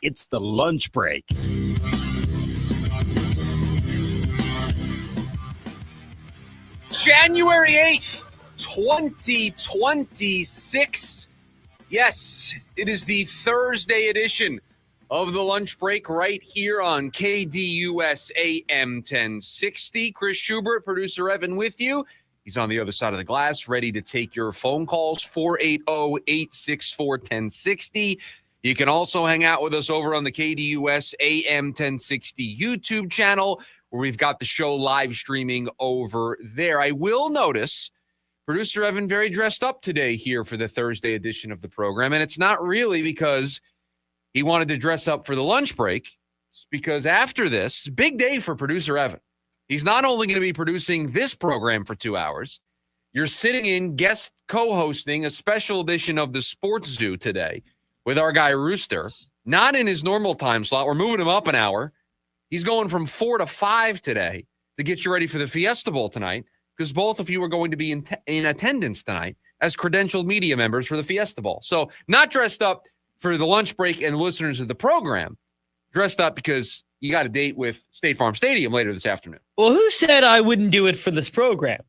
It's the lunch break. January 8th, 2026. Yes, it is the Thursday edition of the lunch break right here on KDUS AM 1060. Chris Schubert, producer Evan with you. He's on the other side of the glass, ready to take your phone calls, 480-864-1060. You can also hang out with us over on the KDUS AM 1060 YouTube channel, where we've got the show live streaming over there. I will notice producer Evan very dressed up today here for the Thursday edition of the program, and it's not really because he wanted to dress up for the lunch break. It's because after this, big day for producer Evan. He's not only going to be producing this program for 2 hours, you're sitting in guest co-hosting a special edition of the Sports Zoo today with our guy Rooster, not in his normal time slot. We're moving him up an hour. He's going from 4 to 5 today to get you ready for the Fiesta Bowl tonight, because both of you are going to be in attendance tonight as credentialed media members for the Fiesta Bowl. So not dressed up for the lunch break and listeners of the program, dressed up because you got a date with State Farm Stadium later this afternoon. Well, who said I wouldn't do it for this program?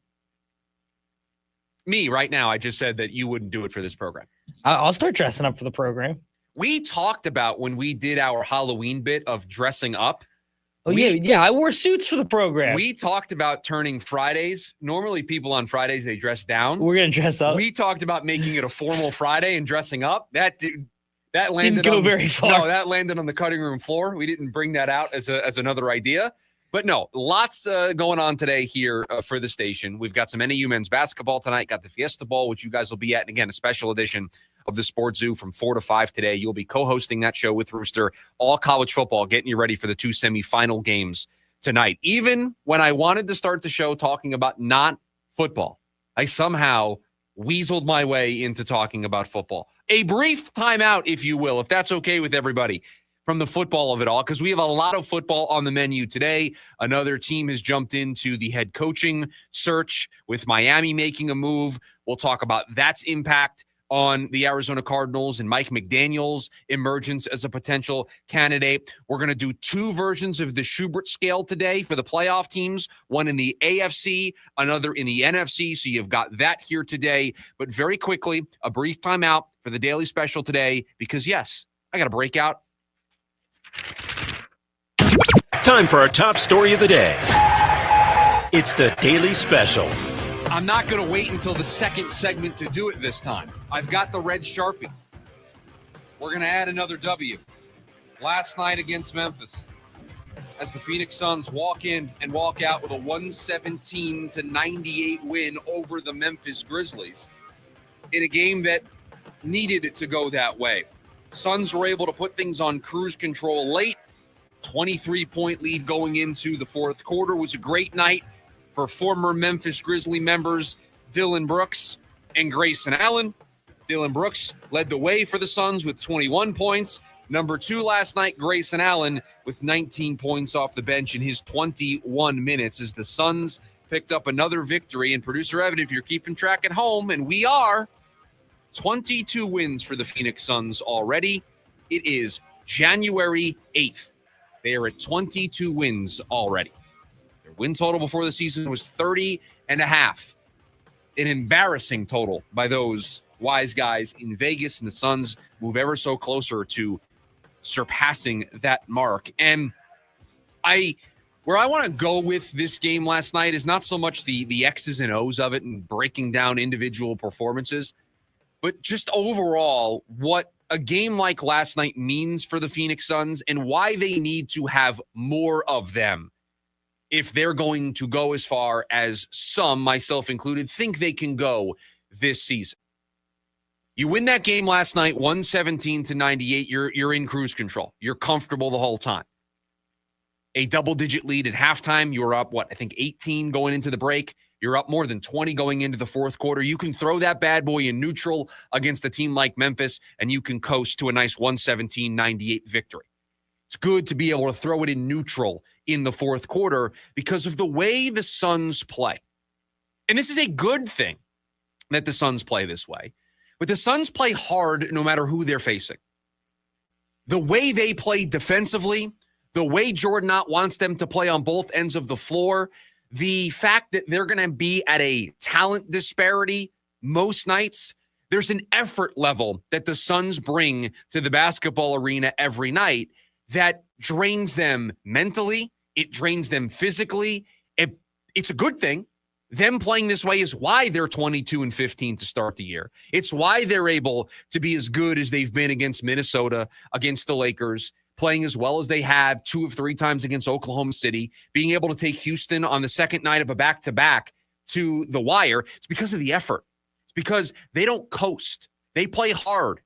Me, right now. I just said that you wouldn't do it for this program. I'll start dressing up for the program. We talked about when we did our Halloween bit of dressing up. Yeah, I wore suits for the program. We talked about turning Fridays. Normally people on Fridays, they dress down. We're going to dress up. We talked about making it a formal Friday and dressing up. That landed didn't go very far. No, that landed on the cutting room floor. We didn't bring that out as another idea. But no, lots going on today here for the station. We've got some NAU men's basketball tonight. Got the Fiesta Bowl, which you guys will be at. And again, a special edition of the Sports Zoo from 4 to 5 today. You'll be co-hosting that show with Rooster. All college football, getting you ready for the 2 semifinal games tonight. Even when I wanted to start the show talking about not football, I somehow weaseled my way into talking about football. A brief timeout, if you will, if that's okay with everybody, from the football of it all, because we have a lot of football on the menu today. Another team has jumped into the head coaching search with Miami making a move. We'll talk about that's impact on the Arizona Cardinals and Mike McDaniel's emergence as a potential candidate. We're going to do 2 versions of the Schubert scale today for the playoff teams, one in the AFC, another in the NFC. So you've got that here today. But very quickly, a brief timeout for the daily special today, because yes, I got to break out. Time for our top story of the day. It's the Daily Special. I'm not going to wait until the second segment to do it this time. I've got the red Sharpie. We're going to add another W. Last night against Memphis, as the Phoenix Suns walk in and walk out with a 117-98 win over the Memphis Grizzlies in a game that needed it to go that way. Suns were able to put things on cruise control late. 23-point lead going into the fourth quarter. Was a great night for former Memphis Grizzly members Dylan Brooks and Grayson Allen. Dylan Brooks led the way for the Suns with 21 points. Number 2 last night, Grayson Allen, with 19 points off the bench in his 21 minutes as the Suns picked up another victory. And producer Evan, if you're keeping track at home, and we are, 22 wins for the Phoenix Suns already. It is January 8th. They are at 22 wins already. Their win total before the season was 30.5. An embarrassing total by those wise guys in Vegas, and the Suns move ever so closer to surpassing that mark. And where I want to go with this game last night is not so much the X's and O's of it and breaking down individual performances, but just overall what a game like last night means for the Phoenix Suns and why they need to have more of them if they're going to go as far as some, myself included, think they can go this season. You win that game last night, 117-98, you're in cruise control. You're comfortable the whole time. A double-digit lead at halftime. You were up, 18 going into the break. You're up more than 20 going into the fourth quarter. You can throw that bad boy in neutral against a team like Memphis, and you can coast to a nice 117-98 victory. It's good to be able to throw it in neutral in the fourth quarter because of the way the Suns play. And this is a good thing that the Suns play this way. But the Suns play hard no matter who they're facing. The way they play defensively, the way Jordan Knott wants them to play on both ends of the floor, the fact that they're going to be at a talent disparity most nights, there's an effort level that the Suns bring to the basketball arena every night that drains them mentally. It drains them physically. It's a good thing. Them playing this way is why they're 22-15 to start the year. It's why they're able to be as good as they've been against Minnesota, against the Lakers, playing as well as they have 2 of 3 times against Oklahoma City, being able to take Houston on the second night of a back-to-back to the wire. It's because of the effort. It's because they don't coast. They play hard.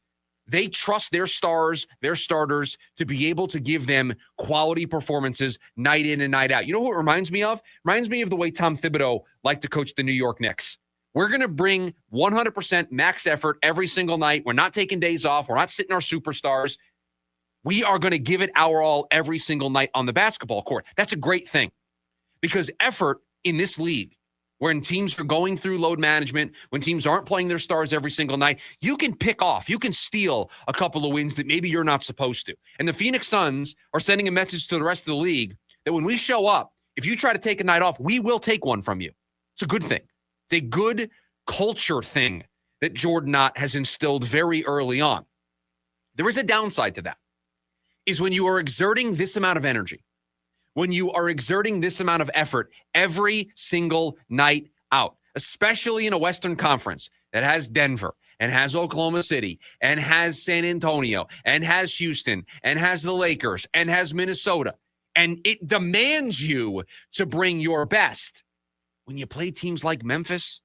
They trust their stars, their starters, to be able to give them quality performances night in and night out. You know what it reminds me of? Reminds me of the way Tom Thibodeau liked to coach the New York Knicks. We're going to bring 100% max effort every single night. We're not taking days off. We're not sitting our superstars. We are going to give it our all every single night on the basketball court. That's a great thing because effort in this league, when teams are going through load management, when teams aren't playing their stars every single night, you can pick off, you can steal a couple of wins that maybe you're not supposed to. And the Phoenix Suns are sending a message to the rest of the league that when we show up, if you try to take a night off, we will take one from you. It's a good thing. It's a good culture thing that Jordan Knott has instilled very early on. There is a downside to that, is when you are exerting this amount of energy, when you are exerting this amount of effort every single night out, especially in a Western Conference that has Denver and has Oklahoma City and has San Antonio and has Houston and has the Lakers and has Minnesota, and it demands you to bring your best. When you play teams like Memphis,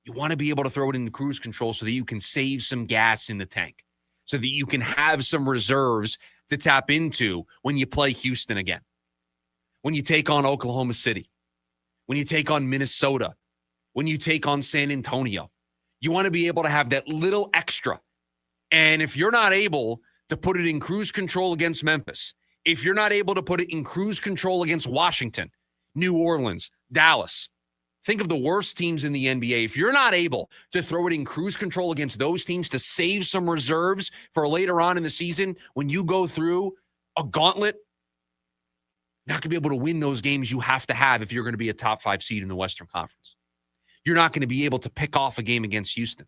you want to be able to throw it in cruise control so that you can save some gas in the tank, so that you can have some reserves to tap into when you play Houston again, when you take on Oklahoma City, when you take on Minnesota, when you take on San Antonio. You want to be able to have that little extra. And if you're not able to put it in cruise control against Memphis, if you're not able to put it in cruise control against Washington, New Orleans, Dallas, think of the worst teams in the NBA. If you're not able to throw it in cruise control against those teams to save some reserves for later on in the season, when you go through a gauntlet, you're not going to be able to win those games you have to have if you're going to be a top 5 seed in the Western Conference. You're not going to be able to pick off a game against Houston,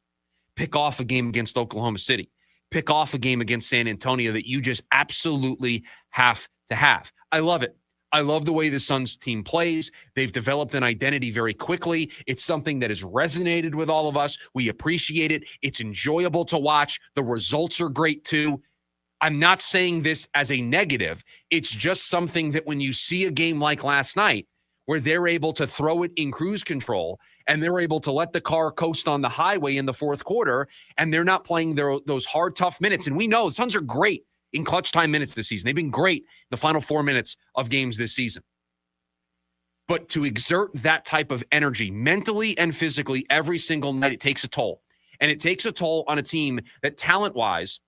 pick off a game against Oklahoma City, pick off a game against San Antonio that you just absolutely have to have. I love it. I love the way the Suns team plays. They've developed an identity very quickly. It's something that has resonated with all of us. We appreciate it. It's enjoyable to watch. The results are great too. I'm not saying this as a negative. It's just something that when you see a game like last night, where they're able to throw it in cruise control and they're able to let the car coast on the highway in the fourth quarter, and they're not playing those hard, tough minutes. And we know the Suns are great in clutch time minutes this season. They've been great the final 4 minutes of games this season. But to exert that type of energy mentally and physically every single night, it takes a toll. And it takes a toll on a team that talent-wise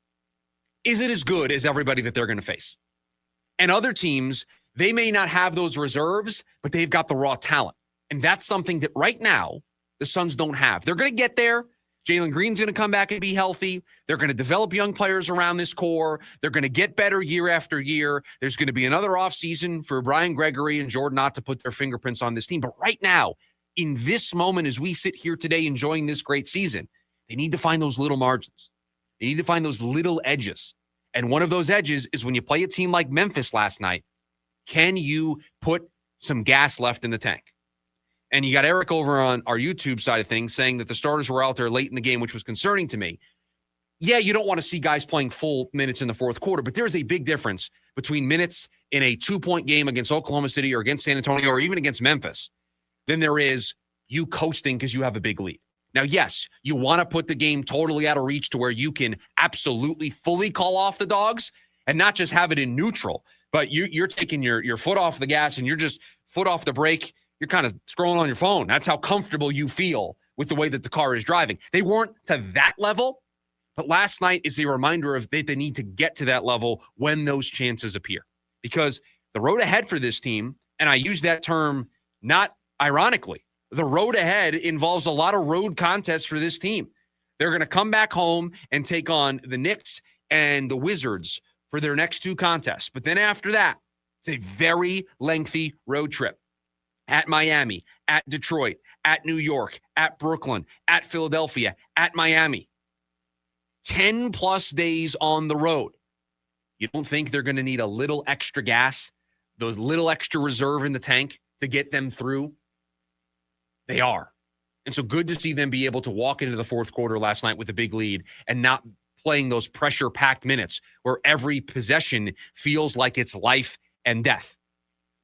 isn't as good as everybody that they're going to face. And other teams, they may not have those reserves, but they've got the raw talent. And that's something that right now the Suns don't have. They're going to get there. Jalen Green's going to come back and be healthy. They're going to develop young players around this core. They're going to get better year after year. There's going to be another offseason for Brian Gregory and Jordan Knott to put their fingerprints on this team. But right now, in this moment, as we sit here today enjoying this great season, they need to find those little margins. They need to find those little edges. And one of those edges is when you play a team like Memphis last night, can you put some gas left in the tank? And you got Eric over on our YouTube side of things saying that the starters were out there late in the game, which was concerning to me. Yeah, you don't want to see guys playing full minutes in the fourth quarter, but there's a big difference between minutes in a 2-point game against Oklahoma City or against San Antonio or even against Memphis than there is you coasting because you have a big lead. Now, yes, you want to put the game totally out of reach to where you can absolutely fully call off the dogs and not just have it in neutral, but you're taking your foot off the gas and you're just foot off the brake. You're kind of scrolling on your phone. That's how comfortable you feel with the way that the car is driving. They weren't to that level, but last night is a reminder of that they need to get to that level when those chances appear. Because the road ahead for this team, and I use that term not ironically, the road ahead involves a lot of road contests for this team. They're going to come back home and take on the Knicks and the Wizards for their next 2 contests. But then after that, it's a very lengthy road trip. At Miami, at Detroit, at New York, at Brooklyn, at Philadelphia, at Miami. 10-plus days on the road. You don't think they're going to need a little extra gas, those little extra reserve in the tank to get them through? They are. And so good to see them be able to walk into the fourth quarter last night with a big lead and not playing those pressure-packed minutes where every possession feels like it's life and death,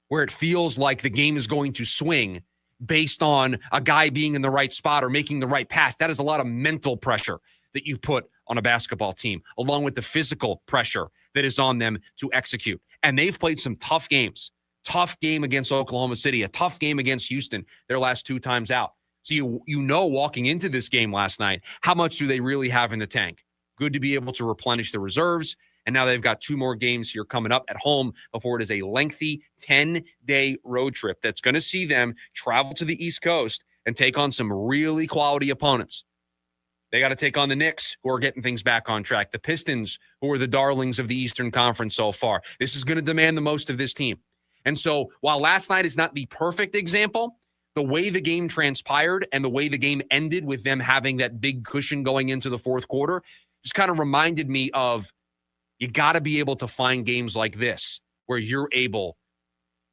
where it feels like the game is going to swing based on a guy being in the right spot or making the right pass. That is a lot of mental pressure that you put on a basketball team, along with the physical pressure that is on them to execute. And they've played some tough games. Tough game against Oklahoma City, a tough game against Houston, their last 2 times out. So you know walking into this game last night, how much do they really have in the tank? Good to be able to replenish the reserves. And now they've got 2 more games here coming up at home before it is a lengthy 10-day road trip that's going to see them travel to the East Coast and take on some really quality opponents. They got to take on the Knicks, who are getting things back on track. The Pistons, who are the darlings of the Eastern Conference so far. This is going to demand the most of this team. And so while last night is not the perfect example, the way the game transpired and the way the game ended with them having that big cushion going into the fourth quarter just kind of reminded me of you got to be able to find games like this where you're able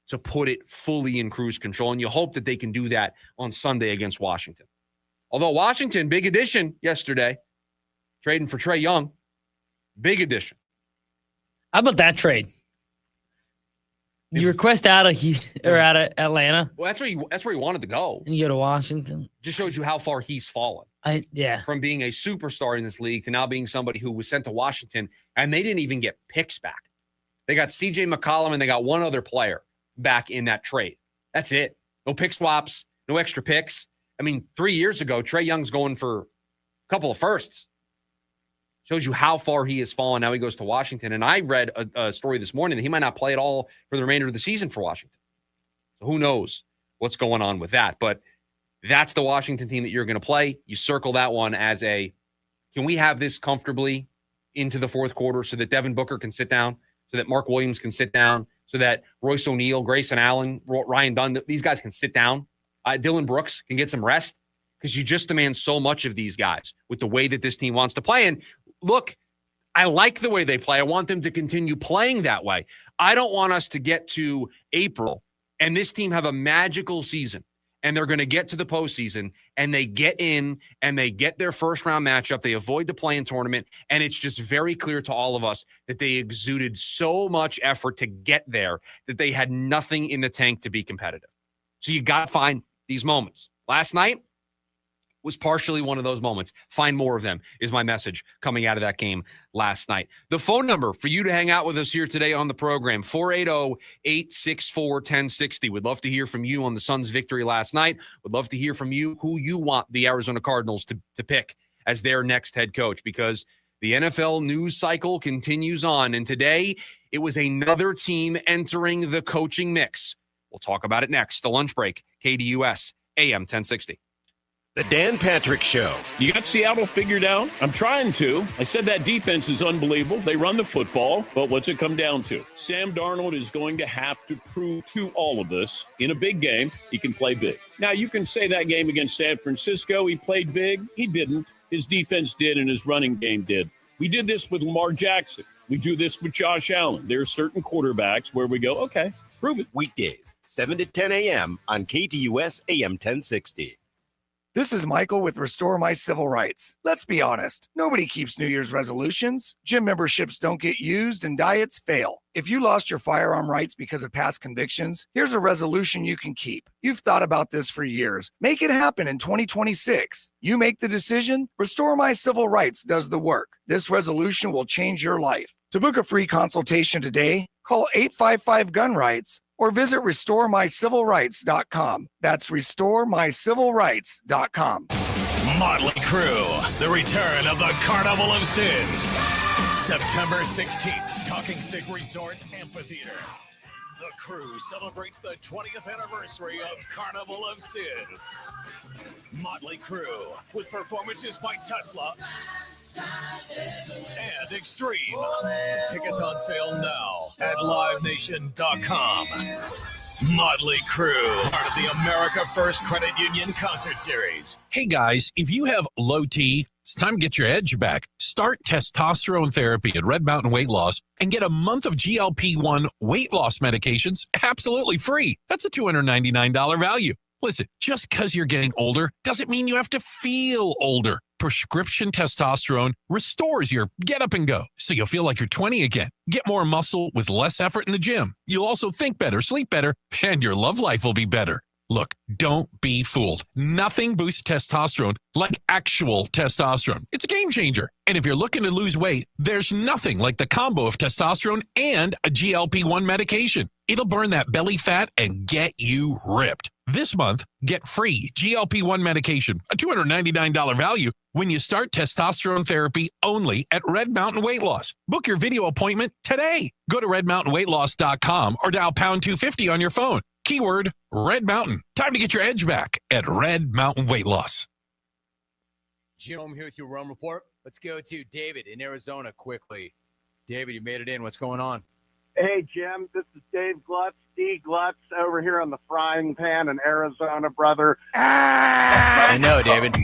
to put it fully in cruise control. And you hope that they can do that on Sunday against Washington. Although Washington, big addition yesterday, trading for Trae Young. Big addition. How about that trade? You request out of Atlanta. Well, that's where he wanted to go. And you go to Washington. Just shows you how far he's fallen. From being a superstar in this league to now being somebody who was sent to Washington, and they didn't even get picks back. They got C.J. McCollum, and they got one other player back in that trade. That's it. No pick swaps, no extra picks. I mean, 3 years ago, Trae Young's going for a couple of firsts. Shows you how far he has fallen. Now he goes to Washington. And I read a story this morning that he might not play at all for the remainder of the season for Washington. So who knows what's going on with that. But that's the Washington team that you're going to play. You circle that one as can we have this comfortably into the fourth quarter so that Devin Booker can sit down, so that Mark Williams can sit down, so that Royce O'Neal, Grayson Allen, Ryan Dunn, these guys can sit down. Dylan Brooks can get some rest, because you just demand so much of these guys with the way that this team wants to play. And look, I like the way they play. I want them to continue playing that way. I don't want us to get to April and this team have a magical season and they're going to get to the postseason and they get in and they get their first round matchup. They avoid the play-in tournament. And it's just very clear to all of us that they exuded so much effort to get there that they had nothing in the tank to be competitive. So you got to find these moments. Last night was partially one of those moments. Find more of them is my message coming out of that game last night. The phone number for you to hang out with us here today on the program, 480-864-1060. Would love to hear from you on the Suns' victory last night. Would love to hear from you who you want the Arizona Cardinals to pick as their next head coach, because the NFL news cycle continues on. And today it was another team entering the coaching mix. We'll talk about it next. The lunch break, KDUS, AM 1060. The Dan Patrick Show. You got Seattle figured out? I'm trying to. I said that defense is unbelievable. They run the football, but what's it come down to? Sam Darnold is going to have to prove to all of us in a big game he can play big. Now, you can say that game against San Francisco, he played big. He didn't. His defense did and his running game did. We did this with Lamar Jackson. We do this with Josh Allen. There are certain quarterbacks where we go, okay, prove it. Weekdays, 7 to 10 a.m. on KTUS AM 1060. This is Michael with Restore My Civil Rights. Let's be honest, nobody keeps New Year's resolutions. Gym memberships don't get used and diets fail. If you lost your firearm rights because of past convictions, here's a resolution you can keep. You've thought about this for years. Make it happen in 2026. You make the decision, Restore My Civil Rights does the work. This resolution will change your life. To book a free consultation today, call 855-GUN-RIGHTS or visit RestoreMyCivilRights.com. That's RestoreMyCivilRights.com. Motley Crue, the return of the Carnival of Sins. September 16th, Talking Stick Resort Amphitheater. The Crew celebrates the 20th anniversary of Carnival of Sins. Motley Crue, with performances by Tesla, And Extreme. Tickets on sale now at livenation.com. Motley Crue, part of the America First Credit Union Concert Series. Hey guys, if you have low T, it's time to get your edge back. Start testosterone therapy at Red Mountain Weight Loss and get a month of GLP-1 weight loss medications absolutely free. That's a $299 value. Listen, just because you're getting older doesn't mean you have to feel older. Prescription testosterone restores your get up and go, so you'll feel like you're 20 again. Get more muscle with less effort in the gym. You'll also think better, sleep better, and your love life will be better. Look, don't be fooled. Nothing boosts testosterone like actual testosterone. It's a game changer. And if you're looking to lose weight, there's nothing like the combo of testosterone and a GLP-1 medication. It'll burn that belly fat and get you ripped. This month, get free GLP-1 medication, a $299 value, when you start testosterone therapy only at Red Mountain Weight Loss. Book your video appointment today. Go to redmountainweightloss.com or dial pound 250 on your phone. Keyword Red Mountain. Time to get your edge back at Red Mountain Weight Loss. Jim here with your Rome Report. Let's go to David in Arizona quickly. David, you made it in. What's going on? Hey, Jim, this is Dave Glutz, D. Glutz, over here on the frying pan in Arizona, brother. I know, David.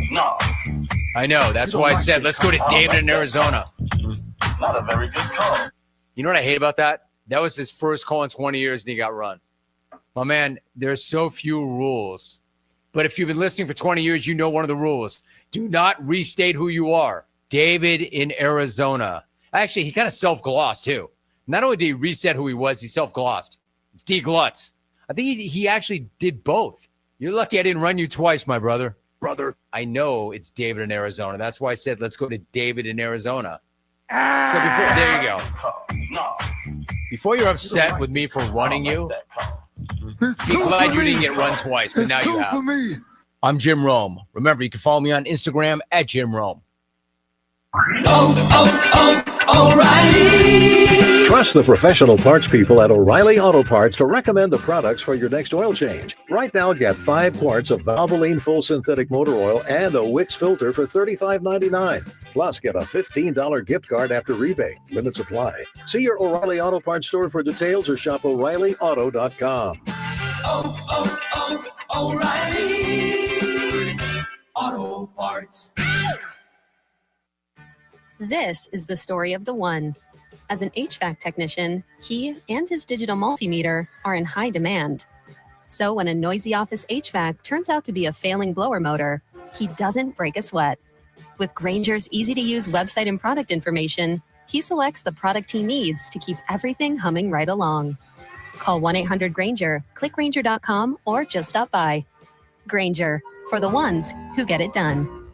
I know. That's why I said let's go to David in Arizona. Not a very good call. You know what I hate about that? That was his first call in 20 years, and he got run. My man, there's so few rules. But if you've been listening for 20 years, you know one of the rules. Do not restate who you are. David in Arizona. Actually, he kind of self-glossed, too. Not only did he reset who he was, he self-glossed. It's D. Glutz. I think he actually did both. You're lucky I didn't run you twice, my brother. I know it's David in Arizona. That's why I said let's go to David in Arizona. So there you go. Before you're upset with me for running you, be glad you didn't get run twice, but now you have. I'm Jim Rome. Remember, you can follow me on Instagram at Jim Rome. O'Reilly. Trust the professional parts people at O'Reilly Auto Parts to recommend the products for your next oil change. Right now, get 5 quarts of Valvoline Full Synthetic Motor Oil and a Wix filter for $35.99. Plus, get a $15 gift card after rebate. Limits apply. See your O'Reilly Auto Parts store for details or shop O'ReillyAuto.com. O'Reilly Auto Parts. This is the story of the one. As an HVAC technician, he and his digital multimeter are in high demand. So when a noisy office HVAC turns out to be a failing blower motor, he doesn't break a sweat. With Grainger's easy-to-use website and product information, he selects the product he needs to keep everything humming right along. Call 1-800-GRAINGER, click Grainger.com, or just stop by. Grainger, for the ones who get it done.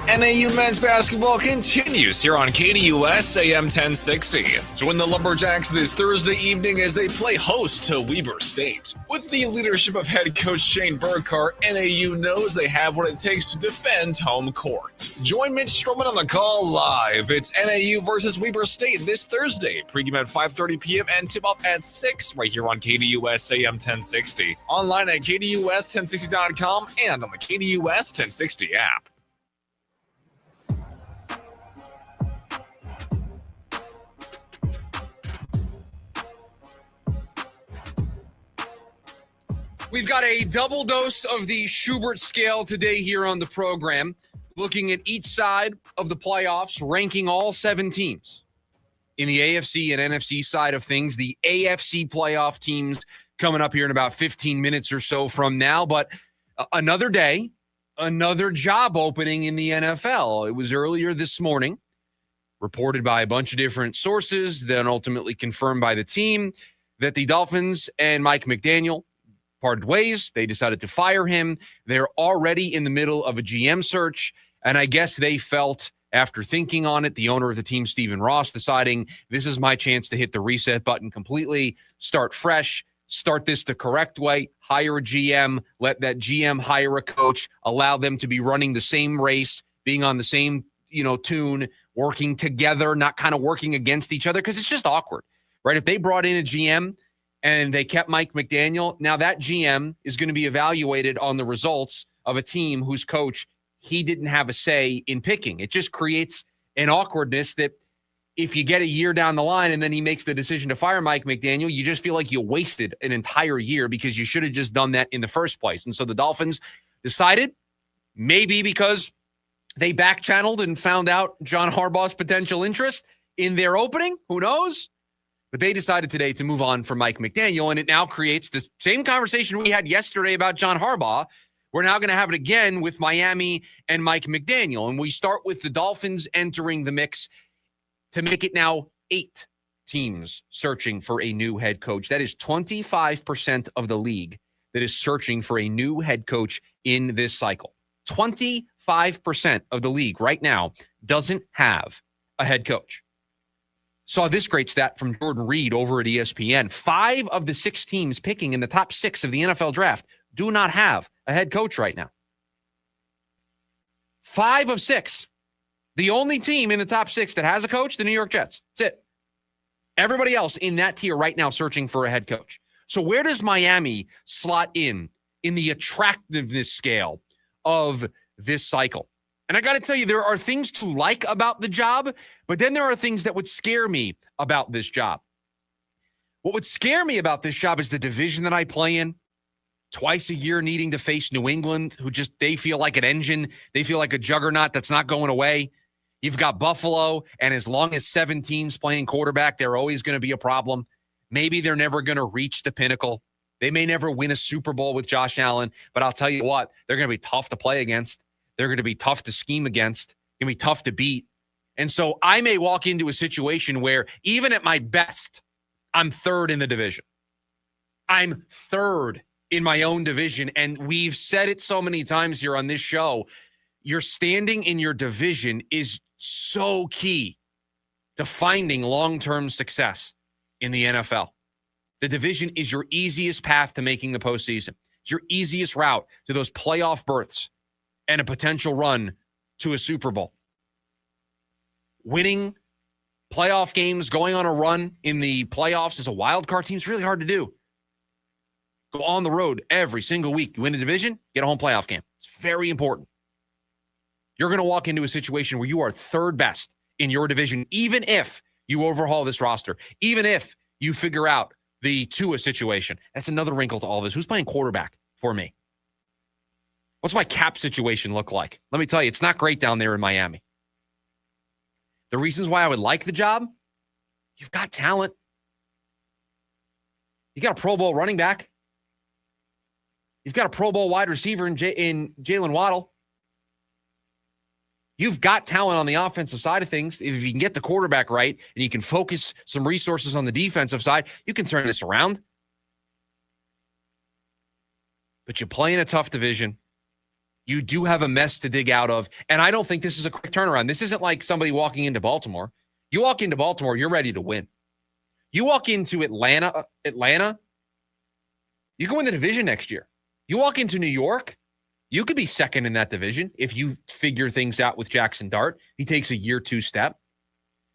NAU men's basketball continues here on KDUS AM 1060. Join the Lumberjacks this Thursday evening as they play host to Weber State. With the leadership of head coach Shane Burkhart, NAU knows they have what it takes to defend home court. Join Mitch Stroman on the call live. It's NAU versus Weber State this Thursday. Pregame at 5:30 p.m. and tip-off at 6 right here on KDUS AM 1060. Online at KDUS1060.com and on the KDUS 1060 app. We've got a double dose of the Schubert scale today here on the program, looking at each side of the playoffs, ranking all 7 teams. In the AFC and NFC side of things, the AFC playoff teams coming up here in about 15 minutes or so from now. But another day, another job opening in the NFL. It was earlier this morning, reported by a bunch of different sources, then ultimately confirmed by the team, that the Dolphins and Mike McDaniel parted ways. They decided to fire him. They're already in the middle of a GM search, and I guess they felt, after thinking on it, the owner of the team, Stephen Ross, deciding this is my chance to hit the reset button completely, start fresh, start this the correct way, hire a GM, let that GM hire a coach, allow them to be running the same race, being on the same, tune, working together, not kind of working against each other, because it's just awkward, right? If they brought in a GM and they kept Mike McDaniel, now that GM is going to be evaluated on the results of a team whose coach he didn't have a say in picking. It just creates an awkwardness that if you get a year down the line and then he makes the decision to fire Mike McDaniel, you just feel like you wasted an entire year because you should have just done that in the first place. And so the Dolphins decided, maybe because they back-channeled and found out John Harbaugh's potential interest in their opening, who knows? But they decided today to move on from Mike McDaniel, and it now creates this same conversation we had yesterday about John Harbaugh. We're now going to have it again with Miami and Mike McDaniel. And we start with the Dolphins entering the mix to make it now 8 teams searching for a new head coach. That is 25% of the league that is searching for a new head coach in this cycle. 25% of the league right now doesn't have a head coach. Saw this great stat from Jordan Reed over at ESPN. 5 of the 6 teams picking in the top 6 of the NFL draft do not have a head coach right now. 5 of 6. The only team in the top 6 that has a coach, the New York Jets. That's it. Everybody else in that tier right now searching for a head coach. So where does Miami slot in the attractiveness scale of this cycle? And I got to tell you, there are things to like about the job, but then there are things that would scare me about this job. What would scare me about this job is the division that I play in. Twice a year needing to face New England, who just, they feel like an engine. They feel like a juggernaut that's not going away. You've got Buffalo, and as long as 17's playing quarterback, they're always going to be a problem. Maybe they're never going to reach the pinnacle. They may never win a Super Bowl with Josh Allen, but I'll tell you what, they're going to be tough to play against. They're going to be tough to scheme against. Going to be tough to beat. And so I may walk into a situation where even at my best, I'm 3rd in the division. I'm 3rd in my own division. And we've said it so many times here on this show. Your standing in your division is so key to finding long-term success in the NFL. The division is your easiest path to making the postseason. It's your easiest route to those playoff berths and a potential run to a Super Bowl. Winning playoff games, going on a run in the playoffs as a wild card team is really hard to do. Go on the road every single week. You win a division, get a home playoff game. It's very important. You're going to walk into a situation where you are 3rd best in your division, even if you overhaul this roster, even if you figure out the Tua situation. That's another wrinkle to all of this. Who's playing quarterback for me? What's my cap situation look like? Let me tell you, it's not great down there in Miami. The reasons why I would like the job, you've got talent. You got a Pro Bowl running back. You've got a Pro Bowl wide receiver in Jalen Waddle. You've got talent on the offensive side of things. If you can get the quarterback right and you can focus some resources on the defensive side, you can turn this around. But you play in a tough division. You do have a mess to dig out of. And I don't think this is a quick turnaround. This isn't like somebody walking into Baltimore. You walk into Baltimore, you're ready to win. You walk into Atlanta, you can win the division next year. You walk into New York, you could be second in that division if you figure things out with Jackson Dart. He takes a year 2 step.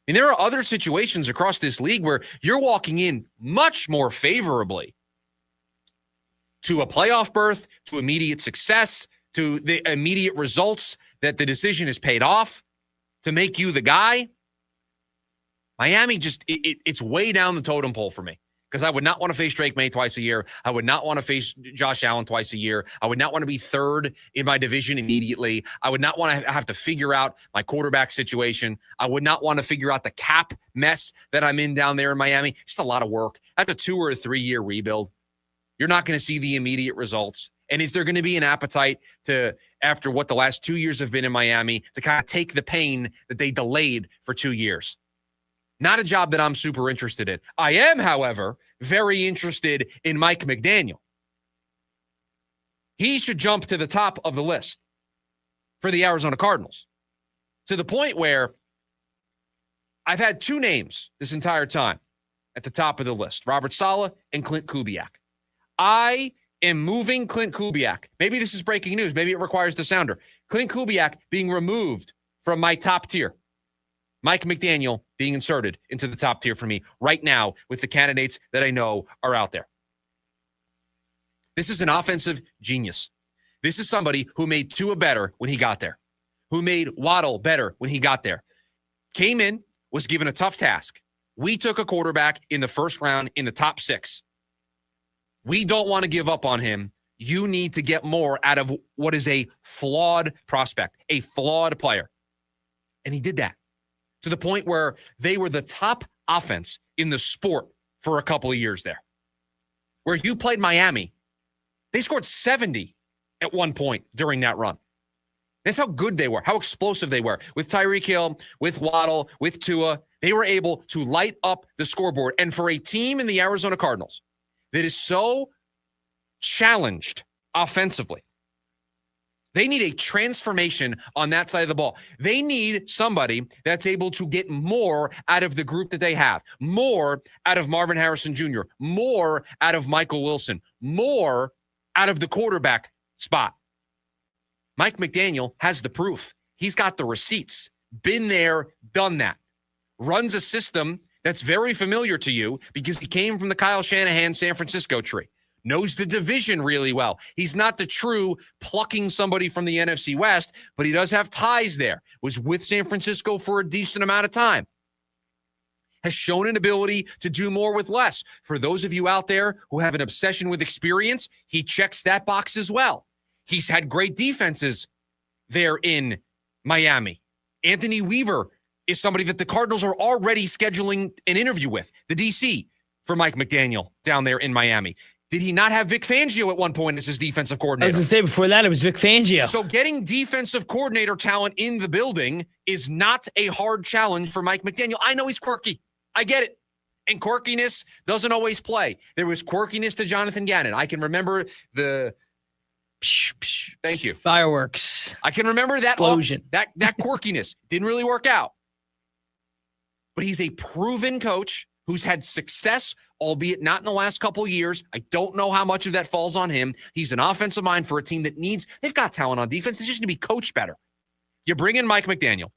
And there are other situations across this league where you're walking in much more favorably to a playoff berth, to immediate success, to the immediate results that the decision is paid off, to make you the guy. Miami just, it's way down the totem pole for me. Because I would not want to face Drake May twice a year. I would not want to face Josh Allen twice a year. I would not want to be 3rd in my division immediately. I would not want to have to figure out my quarterback situation. I would not want to figure out the cap mess that I'm in down there in Miami. Just a lot of work. That's a 2 or a 3 year rebuild. You're not going to see the immediate results. And is there going to be an appetite to, after what the last 2 years have been in Miami, to kind of take the pain that they delayed for 2 years? Not a job that I'm super interested in. I am, however, very interested in Mike McDaniel. He should jump to the top of the list for the Arizona Cardinals, to the point where I've had 2 names this entire time at the top of the list, Robert Saleh and Clint Kubiak. I am moving Clint Kubiak. Maybe this is breaking news. Maybe it requires the sounder. Clint Kubiak being removed from my top tier. Mike McDaniel being inserted into the top tier for me right now with the candidates that I know are out there. This is an offensive genius. This is somebody who made Tua better when he got there. who made Waddle better when he got there. Came in, was given a tough task. We took a quarterback in the first round in the top 6. We don't want to give up on him. You need to get more out of what is a flawed prospect, a flawed player. And he did that to the point where they were the top offense in the sport for a couple of years there. Where you played Miami, they scored 70 at one point during that run. That's how good they were, how explosive they were. With Tyreek Hill, with Waddle, with Tua, they were able to light up the scoreboard. And for a team in the Arizona Cardinals that is so challenged offensively, they need a transformation on that side of the ball. They need somebody that's able to get more out of the group that they have, more out of Marvin Harrison Jr., more out of Michael Wilson, more out of the quarterback spot. Mike McDaniel has the proof. He's got the receipts. Been there, done that. Runs a system that's very familiar to you because he came from the Kyle Shanahan San Francisco tree. Knows the division really well. He's not the true plucking somebody from the NFC West, but he does have ties there. Was with San Francisco for a decent amount of time. Has shown an ability to do more with less. For those of you out there who have an obsession with experience, he checks that box as well. He's had great defenses there in Miami. Anthony Weaver is somebody that the Cardinals are already scheduling an interview with, the DC for Mike McDaniel down there in Miami. Did he not have Vic Fangio at one point as his defensive coordinator? I was going to say before that, it was Vic Fangio. So getting defensive coordinator talent in the building is not a hard challenge for Mike McDaniel. I know he's quirky. I get it. And quirkiness doesn't always play. There was quirkiness to Jonathan Gannon. I can remember the... Thank you. Fireworks. I can remember that explosion. That quirkiness didn't really work out. But he's a proven coach who's had success, albeit not in the last couple of years. I don't know how much of that falls on him. He's an offensive mind for a team that they've got talent on defense. It's just going to be coached better. You bring in Mike McDaniel.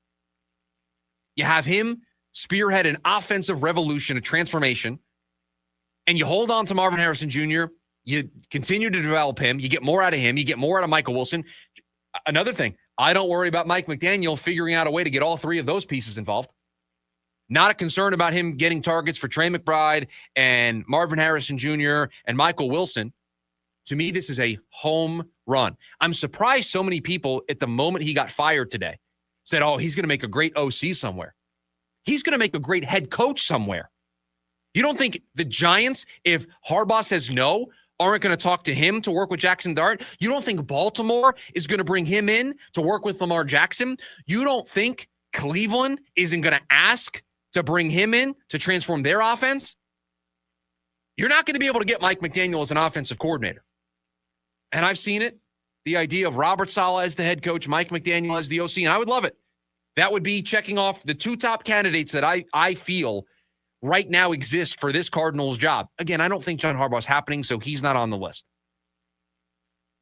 You have him spearhead an offensive revolution, a transformation, and you hold on to Marvin Harrison Jr., you continue to develop him. You get more out of him. You get more out of Michael Wilson. Another thing, I don't worry about Mike McDaniel figuring out a way to get all three of those pieces involved. Not a concern about him getting targets for Trey McBride and Marvin Harrison Jr. and Michael Wilson. To me, this is a home run. I'm surprised so many people at the moment he got fired today said, oh, he's going to make a great OC somewhere. He's going to make a great head coach somewhere. You don't think the Giants, if Harbaugh says no, aren't going to talk to him to work with Jackson Dart? You don't think Baltimore is going to bring him in to work with Lamar Jackson? You don't think Cleveland isn't going to ask to bring him in to transform their offense? You're not going to be able to get Mike McDaniel as an offensive coordinator. And I've seen it. The idea of Robert Saleh as the head coach, Mike McDaniel as the OC, and I would love it. That would be checking off the two top candidates that I feel right now exist for this Cardinals job. Again, I don't think John Harbaugh's happening, so he's not on the list.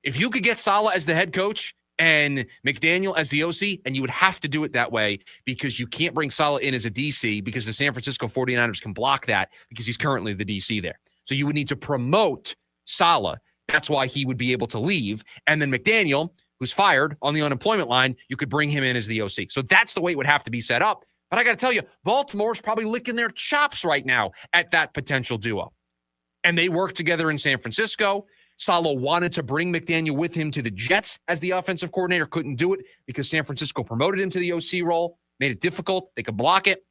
If you could get Saleh as the head coach and McDaniel as the OC, and you would have to do it that way because you can't bring Saleh in as a DC because the San Francisco 49ers can block that because he's currently the DC there. So you would need to promote Saleh. That's why he would be able to leave. And then McDaniel, who's fired on the unemployment line, you could bring him in as the OC. So that's the way it would have to be set up. But I got to tell you, Baltimore's probably licking their chops right now at that potential duo. And they worked together in San Francisco. Saleh wanted to bring McDaniel with him to the Jets as the offensive coordinator. Couldn't do it because San Francisco promoted him to the OC role, made it difficult. They could block it.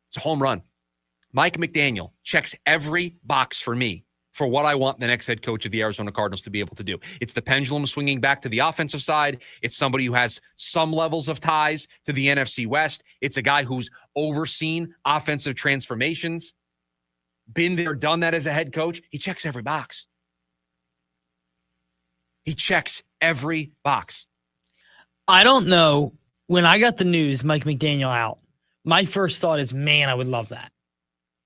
It's a home run. Mike McDaniel checks every box for me for what I want the next head coach of the Arizona Cardinals to be able to do. It's the pendulum swinging back to the offensive side. It's somebody who has some levels of ties to the NFC West. It's a guy who's overseen offensive transformations, been there, done that as a head coach. He checks every box. He checks every box. I don't know. When I got the news, Mike McDaniel out, my first thought is, man, I would love that.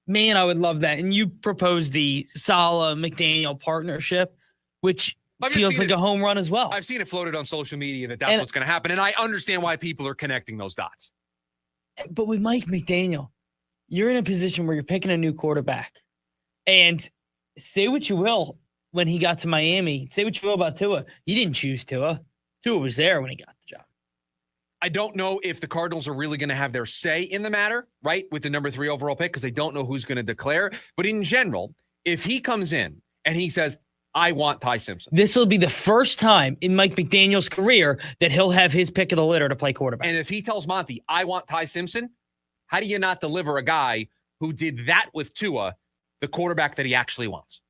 Man, I would love that. And you proposed the Saleh-McDaniel partnership, which feels like a home run as well. I've seen it floated on social media that's what's going to happen, and I understand why people are connecting those dots. But with Mike McDaniel, you're in a position where you're picking a new quarterback. And say what you will when he got to Miami. Say what you will about Tua. He didn't choose Tua. Tua was there when he got the job. I don't know if the Cardinals are really going to have their say in the matter, right, with the number 3 overall pick, because they don't know who's going to declare. But in general, if he comes in and he says, I want Ty Simpson. This will be the first time in Mike McDaniel's career that he'll have his pick of the litter to play quarterback. And if he tells Monty, I want Ty Simpson, how do you not deliver a guy who did that with Tua, the quarterback that he actually wants?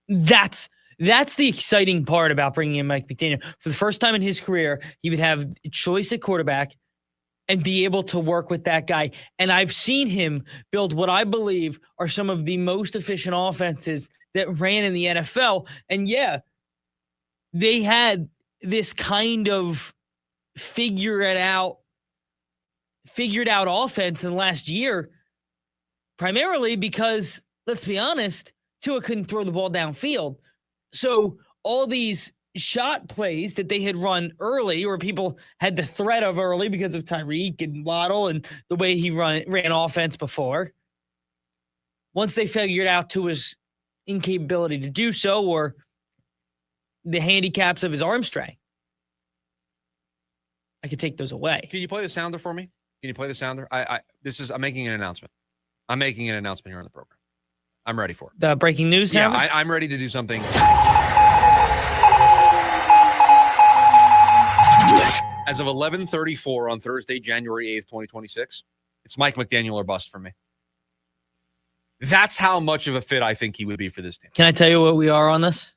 That's the exciting part about bringing in Mike McDaniel. For the first time in his career, he would have a choice at quarterback and be able to work with that guy. And I've seen him build what I believe are some of the most efficient offenses that ran in the NFL. And yeah, they had this kind of figured out offense in the last year, primarily because, let's be honest, Tua couldn't throw the ball downfield. So all these shot plays that they had run early, or people had the threat of early because of Tyreek and Waddle and the way he ran offense before, once they figured out Tua's incapability to do so, or the handicaps of his arm strength, I could take those away. Can you play the sounder for me? Can you play the sounder? I'm making an announcement. I'm making an announcement here on the program. I'm ready for it. The breaking news sounder? Yeah, I'm ready to do something. As of 11:34 on Thursday, January 8th, 2026, it's Mike McDaniel or bust for me. That's how much of a fit I think he would be for this team. Can I tell you what we are on this?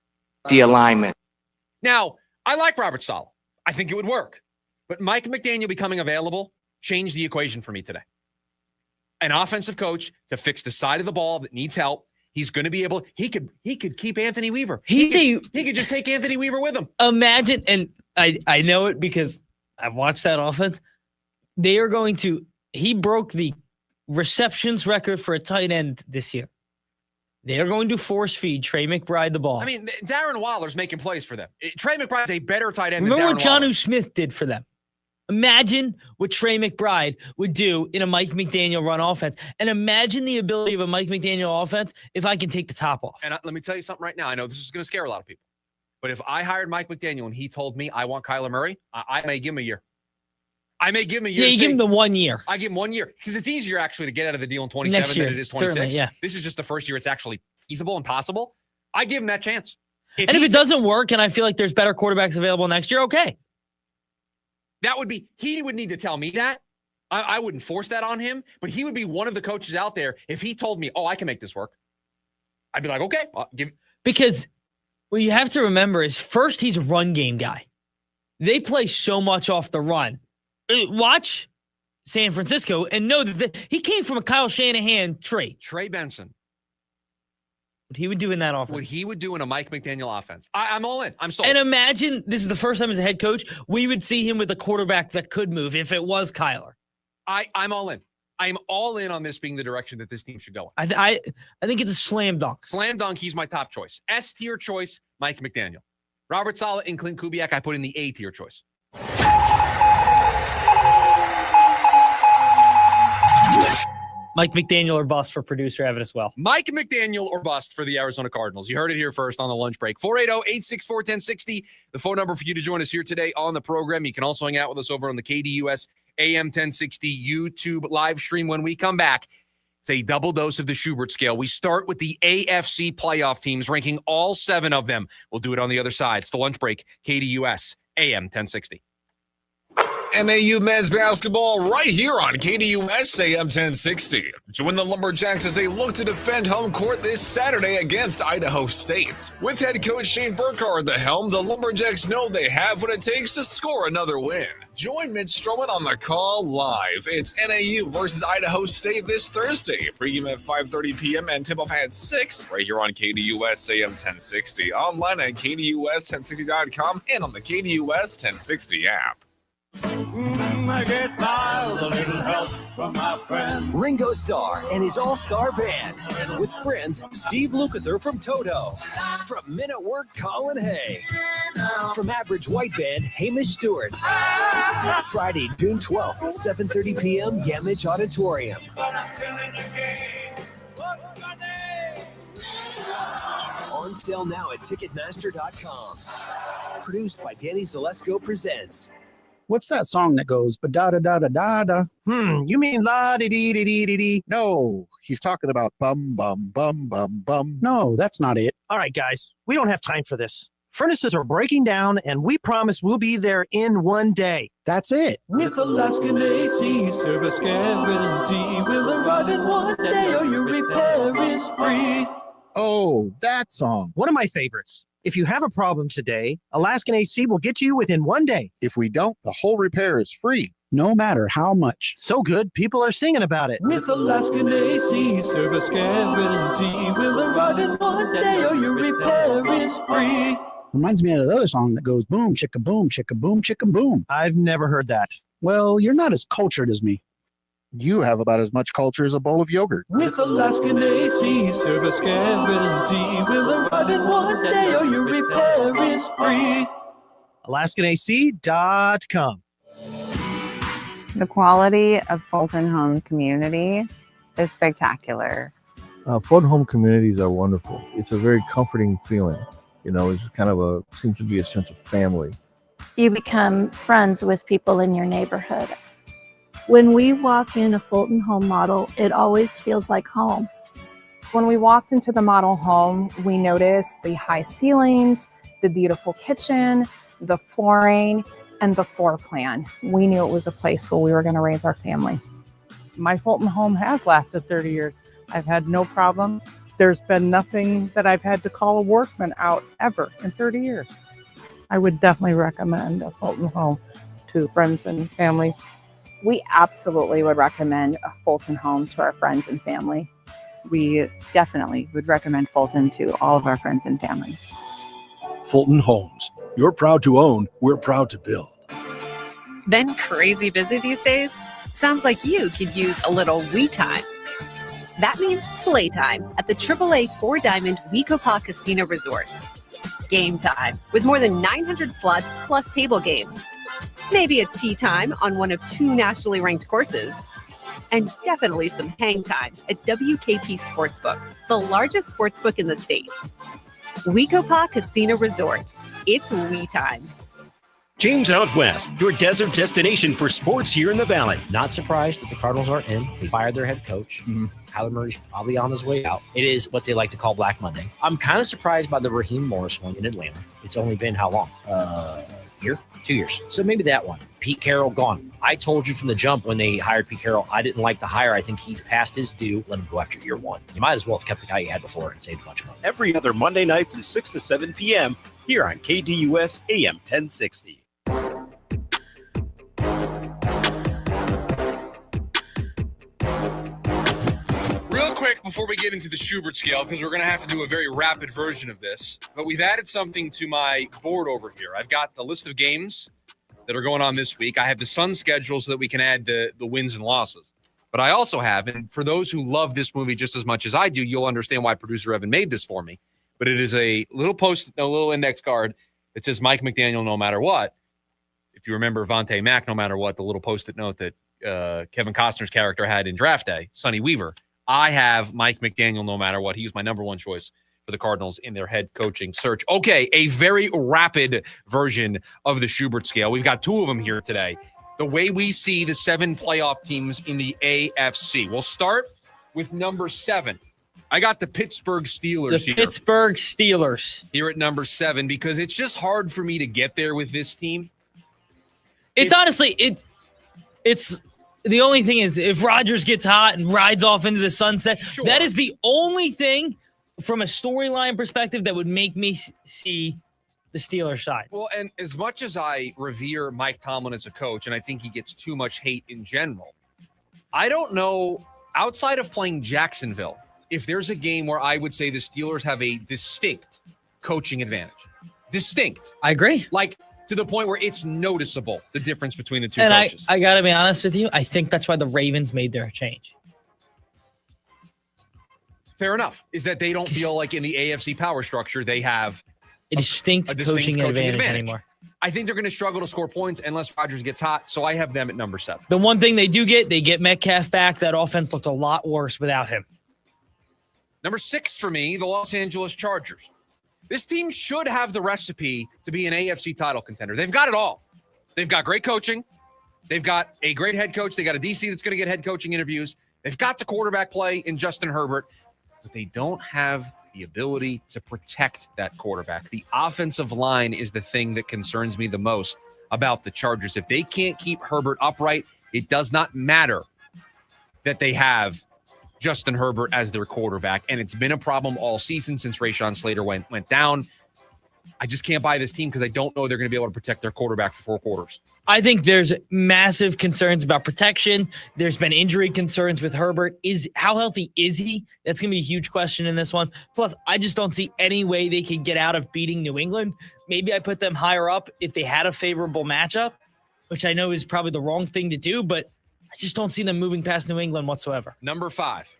The alignment. Now, I like Robert Saleh. I think it would work. But Mike McDaniel becoming available changed the equation for me today. An offensive coach to fix the side of the ball that needs help. He's going to be able. He could keep Anthony Weaver. He could just take Anthony Weaver with him. Imagine, and I know it because I've watched that offense. They are going to. He broke the receptions record for a tight end this year. They are going to force feed Trey McBride the ball. I mean, Darren Waller's making plays for them. Trey McBride's a better tight end. Remember than Darren what Jonnu Waller. Smith did for them. Imagine what Trey McBride would do in a Mike McDaniel run offense. And imagine the ability of a Mike McDaniel offense if I can take the top off. And let me tell you something right now. I know this is going to scare a lot of people. But if I hired Mike McDaniel and he told me I want Kyler Murray, I may give him a year. I may give him a year. Yeah, you give him the 1 year. I give him 1 year because it's easier actually to get out of the deal in 27 Next year, than it is 26. certainly, yeah. This is just the first year it's actually feasible and possible. I give him that chance. If it doesn't work and I feel like there's better quarterbacks available next year, okay. He would need to tell me that. I wouldn't force that on him, but he would be one of the coaches out there. If he told me, I can make this work, I'd be like, okay. Because what you have to remember is first, he's a run game guy. They play so much off the run. Watch San Francisco and know that he came from a Kyle Shanahan tree. Trey Benson. What he would do in that offense. What he would do in a Mike McDaniel offense. I'm all in. I'm sold. And imagine this is the first time as a head coach, we would see him with a quarterback that could move if it was Kyler. I'm all in. I'm all in on this being the direction that this team should go. I think it's a slam dunk. Slam dunk, he's my top choice. S tier choice, Mike McDaniel. Robert Saleh and Clint Kubiak, I put in the A tier choice. Mike McDaniel or bust for producer Evan as well. Mike McDaniel or bust for the Arizona Cardinals. You heard it here first on the lunch break. 480-864-1060, the phone number for you to join us here today on the program. You can also hang out with us over on the KDUS AM 1060 YouTube live stream when we come back. It's a double dose of the Schubert scale. We start with the AFC playoff teams, ranking all 7 of them. We'll do it on the other side. It's the lunch break, KDUS AM 1060. NAU men's basketball right here on KDUS AM 1060. Join the Lumberjacks as they look to defend home court this Saturday against Idaho State. With head coach Shane Burkhardt at the helm, the Lumberjacks know they have what it takes to score another win. Join Mitch Stroman on the call live. It's NAU versus Idaho State this Thursday. Pregame at 5:30 p.m. and tip-off at 6 right here on KDUS AM 1060. Online at KDUS1060.com and on the KDUS 1060 app. I get by with a little help from my friends. Ringo Starr and his all-star band. With friends Steve Lukather from Toto. From Men at Work, Colin Hay. From Average White Band, Hamish Stewart. Friday, June 12th at 7:30 p.m. Gamage Auditorium. On sale now at Ticketmaster.com. Produced by Danny Zalesko Presents. What's that song that goes ba-da-da-da-da-da? You mean la-di-dee-dee-dee-dee? No, he's talking about bum, bum, bum, bum, bum. No, that's not it. All right, guys, we don't have time for this. Furnaces are breaking down, and we promise we'll be there in one day. That's it. With Alaskan AC service guarantee, we'll arrive in one day or your repair is free. Oh, that song. One of my favorites. If you have a problem today, Alaskan AC will get to you within one day. If we don't, the whole repair is free. No matter how much. So good, people are singing about it. With Alaskan AC service guarantee, we'll arrive in one day or your repair is free. Reminds me of another song that goes boom, chicka boom, chicka boom, chicka boom. I've never heard that. Well, you're not as cultured as me. You have about as much culture as a bowl of yogurt. With Alaskan AC service guarantee, we'll arrive in one day or your repair is free. AlaskanAC.com. The quality of Fulton Home community is spectacular. Fulton Home communities are wonderful. It's a very comforting feeling. You know, it's kind of seems to be a sense of family. You become friends with people in your neighborhood. When we walk in a Fulton Home model, it always feels like home. When we walked into the model home, we noticed the high ceilings, the beautiful kitchen, the flooring, and the floor plan. We knew it was a place where we were going to raise our family. My Fulton home has lasted 30 years. I've had no problems. There's been nothing that I've had to call a workman out ever in 30 years. I would definitely recommend a Fulton home to friends and family. We absolutely would recommend a Fulton home to our friends and family. We definitely would recommend Fulton to all of our friends and family. Fulton Homes. You're proud to own, we're proud to build. Been crazy busy these days? Sounds like you could use a little we time. That means playtime at the AAA 4-Diamond Wekopa Casino Resort. Game time with more than 900 slots plus table games. Maybe a tea time on one of 2 nationally ranked courses. And definitely some hang time at WKP Sportsbook, the largest sportsbook in the state. Wekopa Casino Resort. It's we time. James Out West, your desert destination for sports here in the Valley. Not surprised that the Cardinals aren't in. They fired their head coach. Kyler Murray's probably on his way out. It is what they like to call Black Monday. I'm kind of surprised by the Raheem Morris one in Atlanta. It's only been how long? Year? 2 years. So maybe that one. Pete Carroll gone. I told you from the jump when they hired Pete Carroll, I didn't like the hire. I think he's past his due. Let him go after year 1. You might as well have kept the guy you had before and saved a bunch of money. Every other Monday night from 6 to 7 p.m. here on KDUS AM 1060. Real quick before we get into the Schubert scale, because we're going to have to do a very rapid version of this, but we've added something to my board over here. I've got the list of games that are going on this week. I have the Suns schedule so that we can add the wins and losses. But I also have, and for those who love this movie just as much as I do, you'll understand why producer Evan made this for me. But it is a little little index card that says Mike McDaniel no matter what. If you remember Vontae Mack, no matter what, the little post-it note that Kevin Costner's character had in Draft Day, Sonny Weaver. I have Mike McDaniel no matter what. He's my number one choice for the Cardinals in their head coaching search. Okay, a very rapid version of the Schubert scale. We've got 2 of them here today. The way we see the 7 playoff teams in the AFC. We'll start with number 7. I got the Pittsburgh Steelers here. Pittsburgh Steelers. Here at number 7 because it's just hard for me to get there with this team. It's honestly, it's the only thing is if Rodgers gets hot and rides off into the sunset, sure. That is the only thing from a storyline perspective that would make me see the Steelers side. Well, and as much as I revere Mike Tomlin as a coach, and I think he gets too much hate in general, I don't know, outside of playing Jacksonville, if there's a game where I would say the Steelers have a distinct coaching advantage. Distinct. I agree. Like, to the point where it's noticeable, the difference between the two and coaches. I got to be honest with you. I think that's why the Ravens made their change. Fair enough. Is that they don't feel like in the AFC power structure they have a distinct coaching advantage anymore. I think they're going to struggle to score points unless Rodgers gets hot, so I have them at number 7. The one thing they get Metcalf back. That offense looked a lot worse without him. Number 6 for me, the Los Angeles Chargers. This team should have the recipe to be an AFC title contender. They've got it all. They've got great coaching. They've got a great head coach. They got a DC that's going to get head coaching interviews. They've got the quarterback play in Justin Herbert, but they don't have the ability to protect that quarterback. The offensive line is the thing that concerns me the most about the Chargers. If they can't keep Herbert upright, it does not matter that they have Justin Herbert as their quarterback, and it's been a problem all season since Rashawn Slater went down. I just can't buy this team because I don't know they're going to be able to protect their quarterback for 4 quarters. I think there's massive concerns about protection. There's been injury concerns with Herbert. How healthy is he? That's going to be a huge question in this one. Plus, I just don't see any way they could get out of beating New England. Maybe I put them higher up if they had a favorable matchup, which I know is probably the wrong thing to do, but I just don't see them moving past New England whatsoever. Number 5,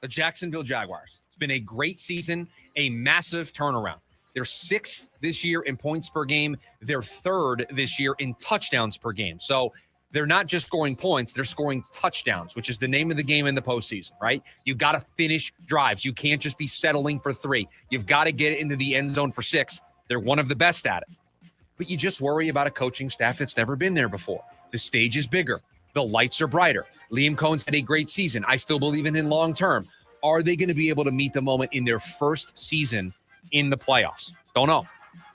the Jacksonville Jaguars. It's been a great season, a massive turnaround. They're 6th this year in points per game. They're 3rd this year in touchdowns per game. So they're not just scoring points, they're scoring touchdowns, which is the name of the game in the postseason, right? You've got to finish drives. You can't just be settling for 3. You've got to get into the end zone for 6. They're one of the best at it. But you just worry about a coaching staff that's never been there before. The stage is bigger. The lights are brighter. Liam Cohen's had a great season. I still believe in him long term. Are they going to be able to meet the moment in their first season in the playoffs? Don't know.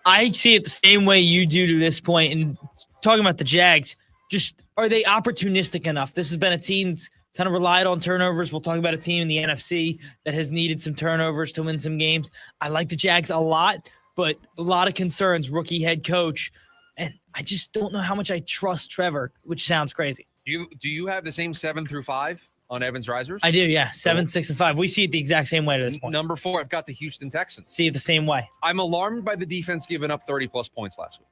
I see it the same way you do to this point. And talking about the Jags, just are they opportunistic enough? This has been a team that's kind of relied on turnovers. We'll talk about a team in the NFC that has needed some turnovers to win some games. I like the Jags a lot, but a lot of concerns, rookie head coach. And I just don't know how much I trust Trevor, which sounds crazy. Do you have the same 7 through 5 on Evans Risers? I do, yeah. 7, 6, and 5. We see it the exact same way to this point. Number 4, I've got the Houston Texans. See it the same way. I'm alarmed by the defense giving up 30-plus points last week.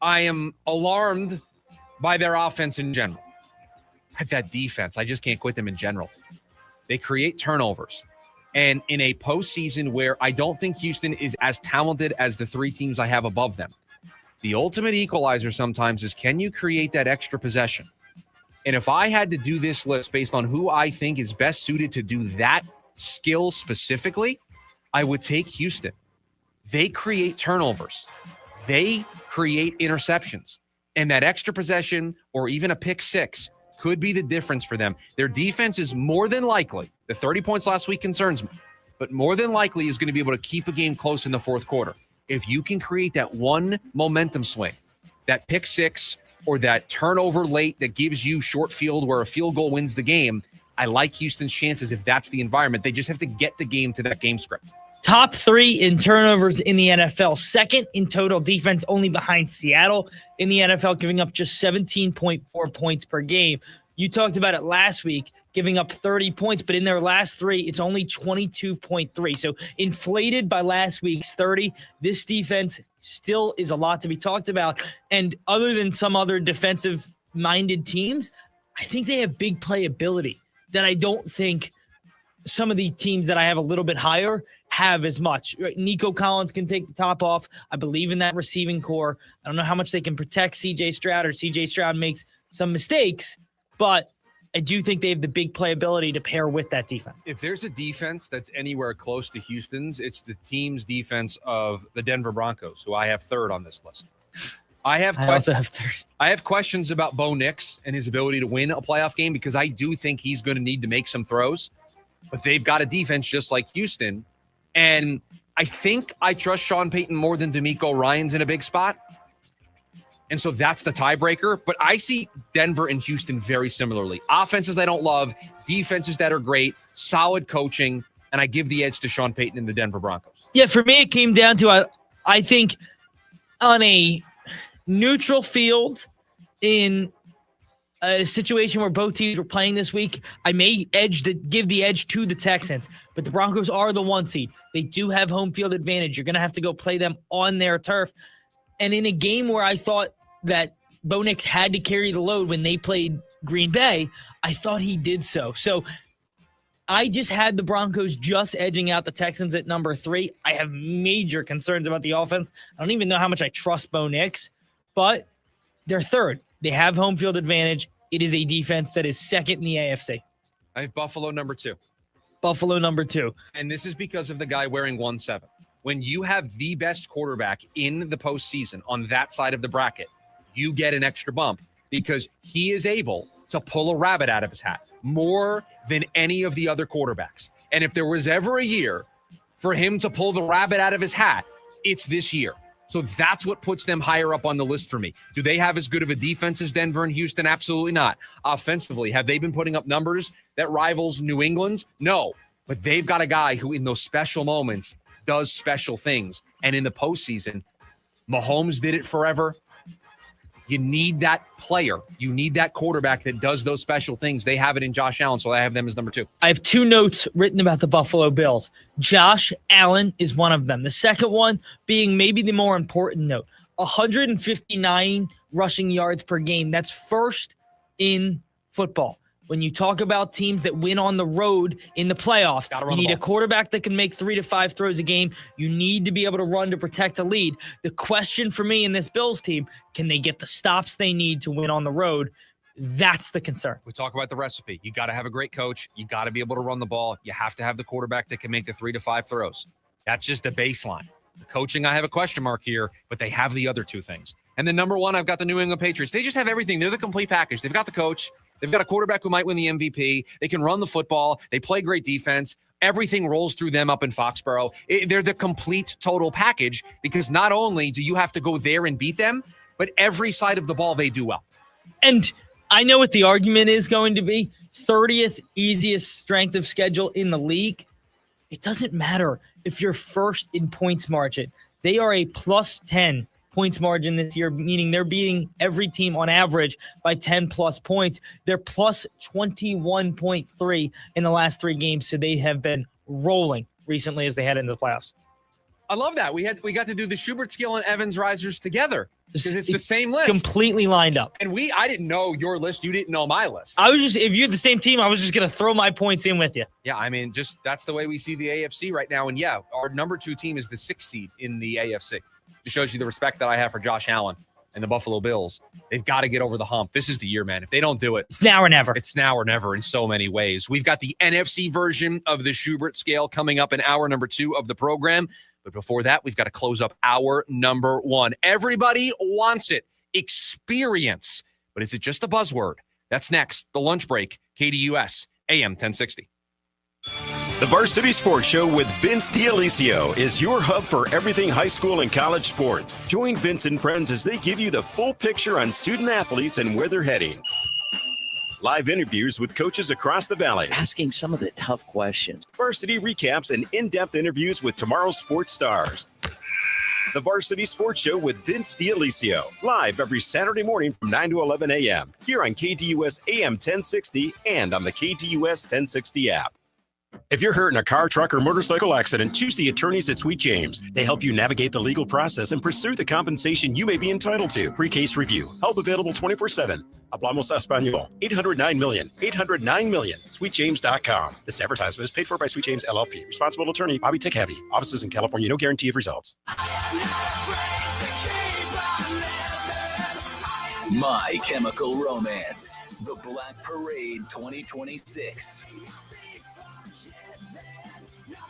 I am alarmed by their offense in general. That defense, I just can't quit them in general. They create turnovers. And in a postseason where I don't think Houston is as talented as the 3 teams I have above them, the ultimate equalizer sometimes is, can you create that extra possession? And if I had to do this list based on who I think is best suited to do that skill specifically, I would take Houston. They create turnovers. They create interceptions. And that extra possession or even a pick 6 could be the difference for them. Their defense is more than likely, the 30 points last week concerns me, but more than likely is going to be able to keep a game close in the 4th quarter. If you can create that one momentum swing, that pick 6, or that turnover late that gives you short field where a field goal wins the game, I like Houston's chances if that's the environment. They just have to get the game to that game script. Top 3 in turnovers in the NFL. 2nd in total defense, only behind Seattle in the NFL, giving up just 17.4 points per game. You talked about it last week, giving up 30 points, but in their last 3, it's only 22.3. So inflated by last week's 30, this defense still is a lot to be talked about. And other than some other defensive-minded teams, I think they have big playability that I don't think some of the teams that I have a little bit higher have as much. Nico Collins can take the top off. I believe in that receiving core. I don't know how much they can protect C.J. Stroud, or C.J. Stroud makes some mistakes, but I do think they have the big playability to pair with that defense. If there's a defense that's anywhere close to Houston's, it's the team's defense of the Denver Broncos, who I have 3rd on this list. I also have 3rd. I have questions about Bo Nix and his ability to win a playoff game because I do think he's going to need to make some throws, but they've got a defense just like Houston. And I think I trust Sean Payton more than DeMeco Ryans in a big spot. And so that's the tiebreaker. But I see Denver and Houston very similarly. Offenses I don't love, defenses that are great, solid coaching, and I give the edge to Sean Payton and the Denver Broncos. Yeah, for me, it came down to, I think, on a neutral field in a situation where both teams were playing this week, I may give the edge to the Texans, but the Broncos are the 1 seed. They do have home field advantage. You're going to have to go play them on their turf. And in a game where I thought that Bo Nix had to carry the load when they played Green Bay, I thought he did so. So I just had the Broncos just edging out the Texans at number 3. I have major concerns about the offense. I don't even know how much I trust Bo Nix, but they're 3rd. They have home field advantage. It is a defense that is 2nd in the AFC. I have Buffalo number 2. Buffalo number 2. And this is because of the guy wearing 1-7. when you have the best quarterback in the postseason on that side of the bracket, you get an extra bump because he is able to pull a rabbit out of his hat more than any of the other quarterbacks. And if there was ever a year for him to pull the rabbit out of his hat, it's this year. So that's what puts them higher up on the list for me. Do they have as good of a defense as Denver and Houston? Absolutely not. Offensively, have they been putting up numbers that rivals New England's? No. But they've got a guy who in those special moments does special things. And in the postseason, Mahomes did it forever. You need that player. You need that quarterback that does those special things. They have it in Josh Allen, so I have them as number 2. I have 2 notes written about the Buffalo Bills. Josh Allen is one of them. The second one being maybe the more important note. 159 rushing yards per game. That's first in football. When you talk about teams that win on the road in the playoffs, you need a quarterback that can make 3 to 5 throws a game. You need to be able to run to protect a lead. The question for me in this Bills team, can they get the stops they need to win on the road? That's the concern. We talk about the recipe. You got to have a great coach. You got to be able to run the ball. You have to have the quarterback that can make the 3 to 5 throws. That's just a baseline. The coaching, I have a question mark here, but they have the other 2 things. And then number 1, I've got the New England Patriots. They just have everything. They're the complete package. They've got the coach. They've got a quarterback who might win the MVP. They can run the football. They play great defense. Everything rolls through them up in Foxborough. They're the complete total package because not only do you have to go there and beat them, but every side of the ball they do well. And I know what the argument is going to be. 30th easiest strength of schedule in the league. It doesn't matter if you're first in points margin. They are a plus 10 points margin this year, meaning they're beating every team on average by 10 plus points. They're plus 21.3 in the last 3 games, so they have been rolling recently as they head into the playoffs. I love that. We got to do the Schubert scale and Evans risers together because it's the same list. Completely lined up. And I didn't know your list. You didn't know my list. If you're the same team, I was just going to throw my points in with you. Yeah, I mean, just that's the way we see the AFC right now. And yeah, our number 2 team is the 6th seed in the AFC. It shows you the respect that I have for Josh Allen and the Buffalo Bills. They've got to get over the hump. This is the year, man. If they don't do it, it's now or never. It's now or never in so many ways. We've got the NFC version of the Schubert scale coming up in hour number 2 of the program. But before that, we've got to close up hour number 1. Everybody wants it. Experience. But is it just a buzzword? That's next. The lunch break. KDUS AM 1060. The Varsity Sports Show with Vince D'Alessio is your hub for everything high school and college sports. Join Vince and friends as they give you the full picture on student athletes and where they're heading. Live interviews with coaches across the valley. Asking some of the tough questions. Varsity recaps and in-depth interviews with tomorrow's sports stars. The Varsity Sports Show with Vince D'Alessio. Live every Saturday morning from 9 to 11 a.m. Here on KDUS AM 1060 and on the KDUS 1060 app. If you're hurt in a car, truck, or motorcycle accident, choose the attorneys at Sweet James. They help you navigate the legal process and pursue the compensation you may be entitled to. Pre-case review. Help available 24/7. Hablamos Español. 809-million. 809-million. SweetJames.com. This advertisement is paid for by Sweet James LLP. Responsible attorney, Bobby Tech-Heavy. Offices in California. No guarantee of results. My Chemical Romance. The Black Parade 2026.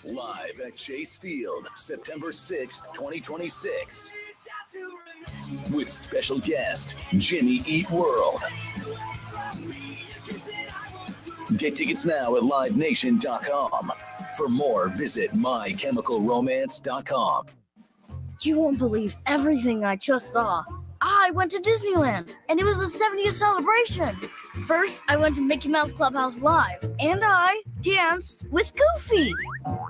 Live at Chase Field, September 6th, 2026. With special guest, Jimmy Eat World. Get tickets now at livenation.com. For more, visit mychemicalromance.com. You won't believe everything I just saw. I went to Disneyland, and it was the 70th celebration. First, I went to Mickey Mouse Clubhouse Live, and I danced with Goofy.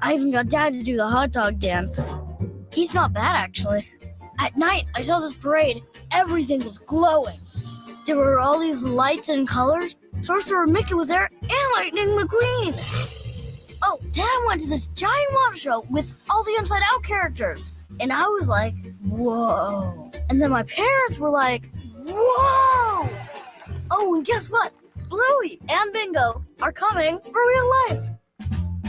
I even got Dad to do the hot dog dance. He's not bad, actually. At night, I saw this parade. Everything was glowing. There were all these lights and colors. Sorcerer Mickey was there, and Lightning McQueen. Oh, then I went to this giant water show with all the Inside Out characters. And I was like, whoa. And then my parents were like, whoa. Oh, and guess what? Bluey and Bingo are coming for real life.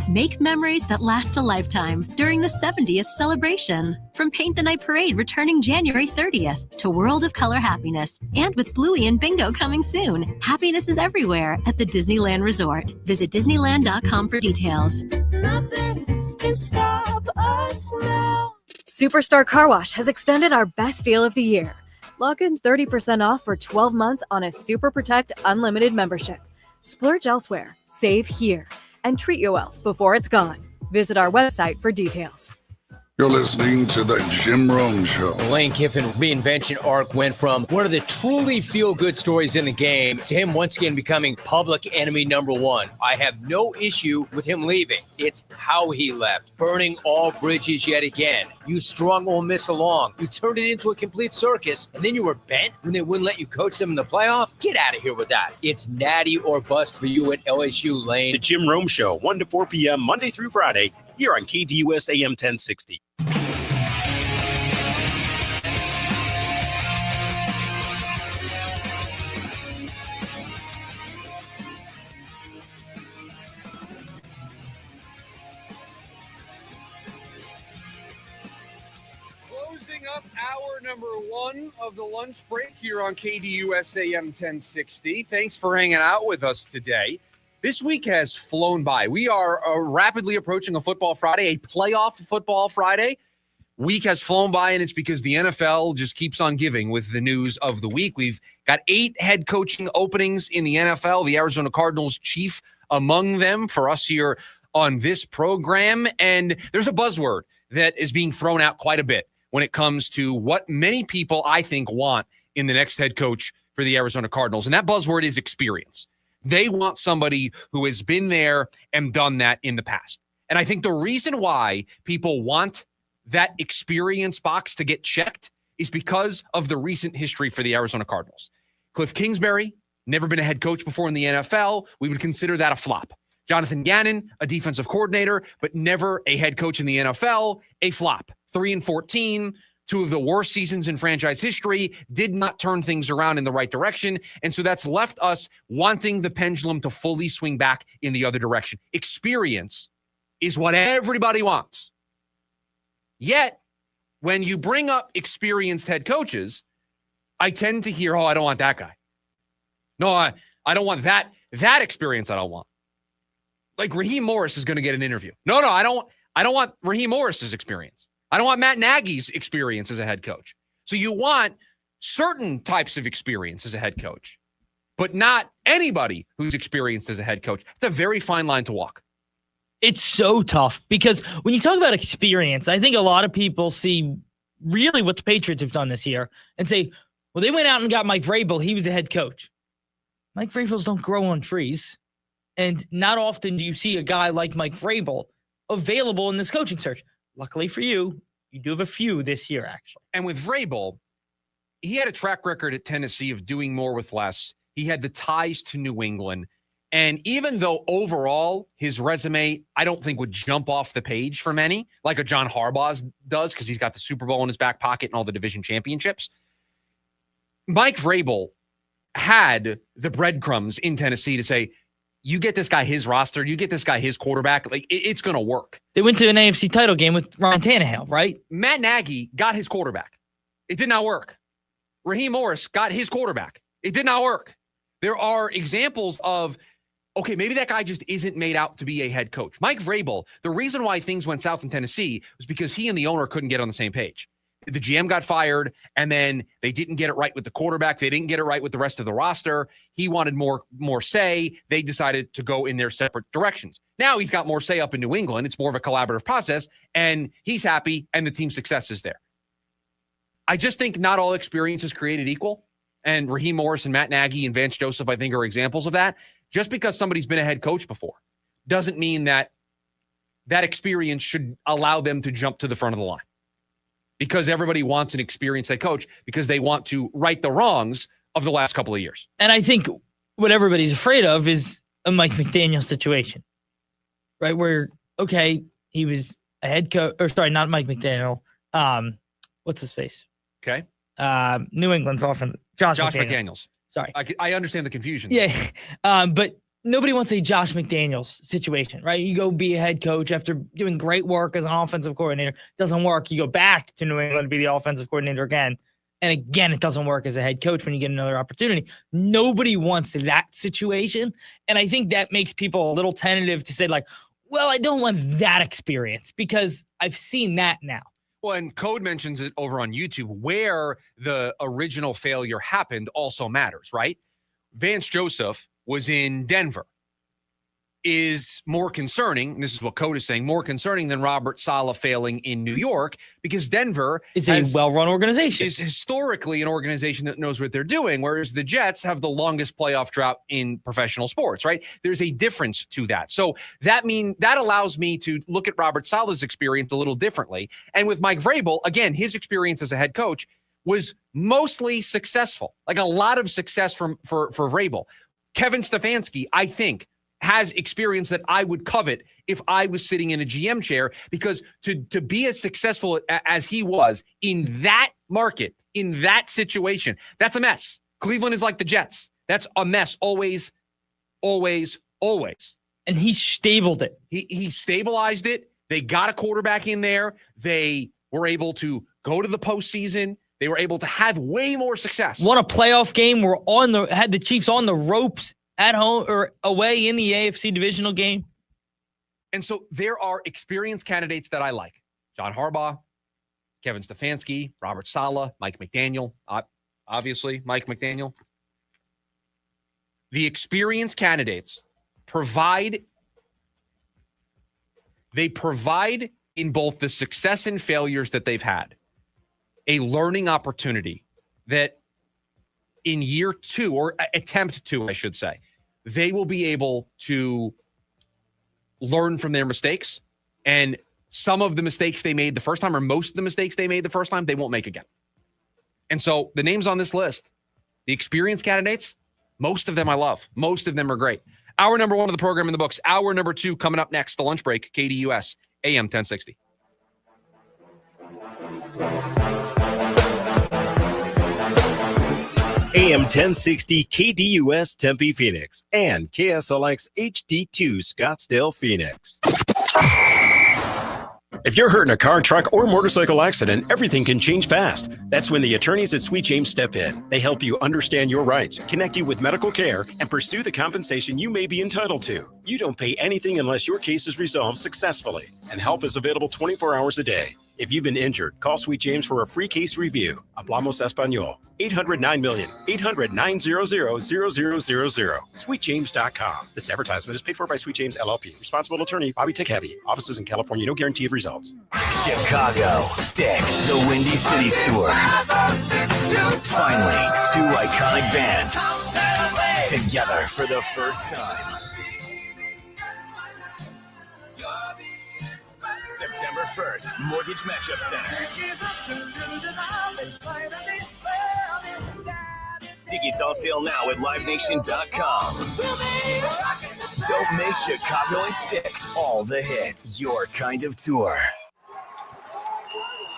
Make memories that last a lifetime during the 70th celebration. From Paint the Night Parade returning January 30th to World of Color Happiness. And with Bluey and Bingo coming soon. Happiness is everywhere at the Disneyland Resort. Visit Disneyland.com for details. Nothing can stop us now. Superstar Car Wash has extended our best deal of the year. Lock in 30% off for 12 months on a Super Protect Unlimited membership. Splurge elsewhere, save here, and treat your wealth before it's gone. Visit our website for details. You're listening to The Jim Rome Show. The Lane Kiffin reinvention arc went from one of the truly feel-good stories in the game to him once again becoming public enemy number one. I have no issue with him leaving. It's how he left, burning all bridges yet again. You strung Ole Miss along. You turned it into a complete circus, and then you were bent when they wouldn't let you coach them in the playoff? Get out of here with that. It's natty or bust for you at LSU, Lane. The Jim Rome Show, 1 to 4 p.m. Monday through Friday, here on KDUS AM 1060. Closing up hour number 1 of the lunch break here on KDUS AM 1060. Thanks for hanging out with us today. This week has flown by. We are rapidly approaching a football Friday, a playoff football Friday. Week has flown by, and it's because the NFL just keeps on giving with the news of the week. We've got 8 head coaching openings in the NFL, the Arizona Cardinals chief among them for us here on this program. And there's a buzzword that is being thrown out quite a bit when it comes to what many people, I think, want in the next head coach for the Arizona Cardinals. And that buzzword is experience. They want somebody who has been there and done that in the past. And I think the reason why people want that experience box to get checked is because of the recent history for the Arizona Cardinals. Cliff Kingsbury, never been a head coach before in the NFL. We would consider that a flop. Jonathan Gannon, a defensive coordinator, but never a head coach in the NFL, a flop. 3-14, 2 of the worst seasons in franchise history, did not turn things around in the right direction. And so that's left us wanting the pendulum to fully swing back in the other direction. Experience is what everybody wants. Yet, when you bring up experienced head coaches, I tend to hear, oh, I don't want that guy. No, I don't want that experience I don't want. Like Raheem Morris is going to get an interview. No, I don't want Raheem Morris's experience. I don't want Matt Nagy's experience as a head coach. So you want certain types of experience as a head coach, but not anybody who's experienced as a head coach. It's a very fine line to walk. It's so tough because when you talk about experience, I think a lot of people see really what the Patriots have done this year and say, well, they went out and got Mike Vrabel. He was a head coach. Mike Vrabels don't grow on trees. And not often do you see a guy like Mike Vrabel available in this coaching search. Luckily for you, you do have a few this year, actually. And with Vrabel, he had a track record at Tennessee of doing more with less. He had the ties to New England. And even though overall his resume, I don't think would jump off the page for many, like a John Harbaugh's does, because he's got the Super Bowl in his back pocket and all the division championships, Mike Vrabel had the breadcrumbs in Tennessee to say, you get this guy his roster, you get this guy his quarterback, like it's going to work. They went to an AFC title game with Ryan Tannehill, right? Matt Nagy got his quarterback. It did not work. Raheem Morris got his quarterback. It did not work. There are examples of, okay, maybe that guy just isn't made out to be a head coach. Mike Vrabel, the reason why things went south in Tennessee was because he and the owner couldn't get on the same page. The GM got fired, and then they didn't get it right with the quarterback. They didn't get it right with the rest of the roster. He wanted more say. They decided to go in their separate directions. Now he's got more say up in New England. It's more of a collaborative process, and he's happy, and the team's success is there. I just think not all experience is created equal, and Raheem Morris and Matt Nagy and Vance Joseph, I think, are examples of that. Just because somebody's been a head coach before doesn't mean that that experience should allow them to jump to the front of the line. Because everybody wants an experienced head coach because they want to right the wrongs of the last couple of years. And I think what everybody's afraid of is a Mike McDaniel situation, right? Where, okay, he was a head coach, or sorry, not Mike McDaniel. What's his face? Okay. New England's offense. Josh McDaniels. Sorry. I understand the confusion. Yeah. But nobody wants a Josh McDaniels situation, right? You go be a head coach after doing great work as an offensive coordinator. Doesn't work. You go back to New England to be the offensive coordinator again. And again, it doesn't work as a head coach when you get another opportunity. Nobody wants that situation. And I think that makes people a little tentative to say, like, well, I don't want that experience because I've seen that now. Well, and Code mentions it over on YouTube where the original failure happened also matters, right? Vance Joseph was in Denver. Is more concerning, and this is what Code is saying, more concerning than Robert Saleh failing in New York, because Denver is a well-run organization. Is historically an organization that knows what they're doing, whereas the Jets have the longest playoff drought in professional sports, right? There's a difference to that. So that allows me to look at Robert Saleh's experience a little differently. And with Mike Vrabel, again, his experience as a head coach was mostly successful, like a lot of success for Vrabel. Kevin Stefanski, I think, has experience that I would covet if I was sitting in a GM chair, because to be as successful as he was in that market, in that situation, that's a mess. Cleveland is like the Jets. That's a mess. Always, always, always. And he stabled it. He stabilized it. They got a quarterback in there. They were able to go to the postseason. They were able to have way more success. Won a playoff game. Had the Chiefs on the ropes at home or away in the AFC divisional game. And so there are experienced candidates that I like. John Harbaugh, Kevin Stefanski, Robert Saleh, Mike McDaniel, obviously Mike McDaniel. The experienced candidates provide in both the success and failures that they've had a learning opportunity that in year two, or attempt to, I should say, they will be able to learn from their mistakes. And some of the mistakes they made the first time, or most of the mistakes they made the first time, they won't make again. And so the names on this list, the experienced candidates, most of them I love. Most of them are great. Hour number 1 of the program in the books. Hour number 2 coming up next, the lunch break, KDUS, AM 1060. AM 1060 KDUS Tempe Phoenix and KSLX HD2 Scottsdale Phoenix. If you're hurt in a car, truck, or motorcycle accident, everything can change fast. That's when the attorneys at Sweet James step in. They help you understand your rights, connect you with medical care, and pursue the compensation you may be entitled to. You don't pay anything unless your case is resolved successfully, and help is available 24 hours a day. If you've been injured, call Sweet James for a free case review. Hablamos Español. 800-900-0000. 800-900-0000. SweetJames.com. This advertisement is paid for by Sweet James LLP. Responsible attorney, Bobby Tech-Heavy. Offices in California. No guarantee of results. Chicago Sticks, the Windy Cities Tour. Finally, 2 iconic bands together for the first time. September 1st, Mortgage Matchup Center. Tickets on sale now at livenation.com. Don't miss Chicago and Sticks. All the hits, your kind of tour.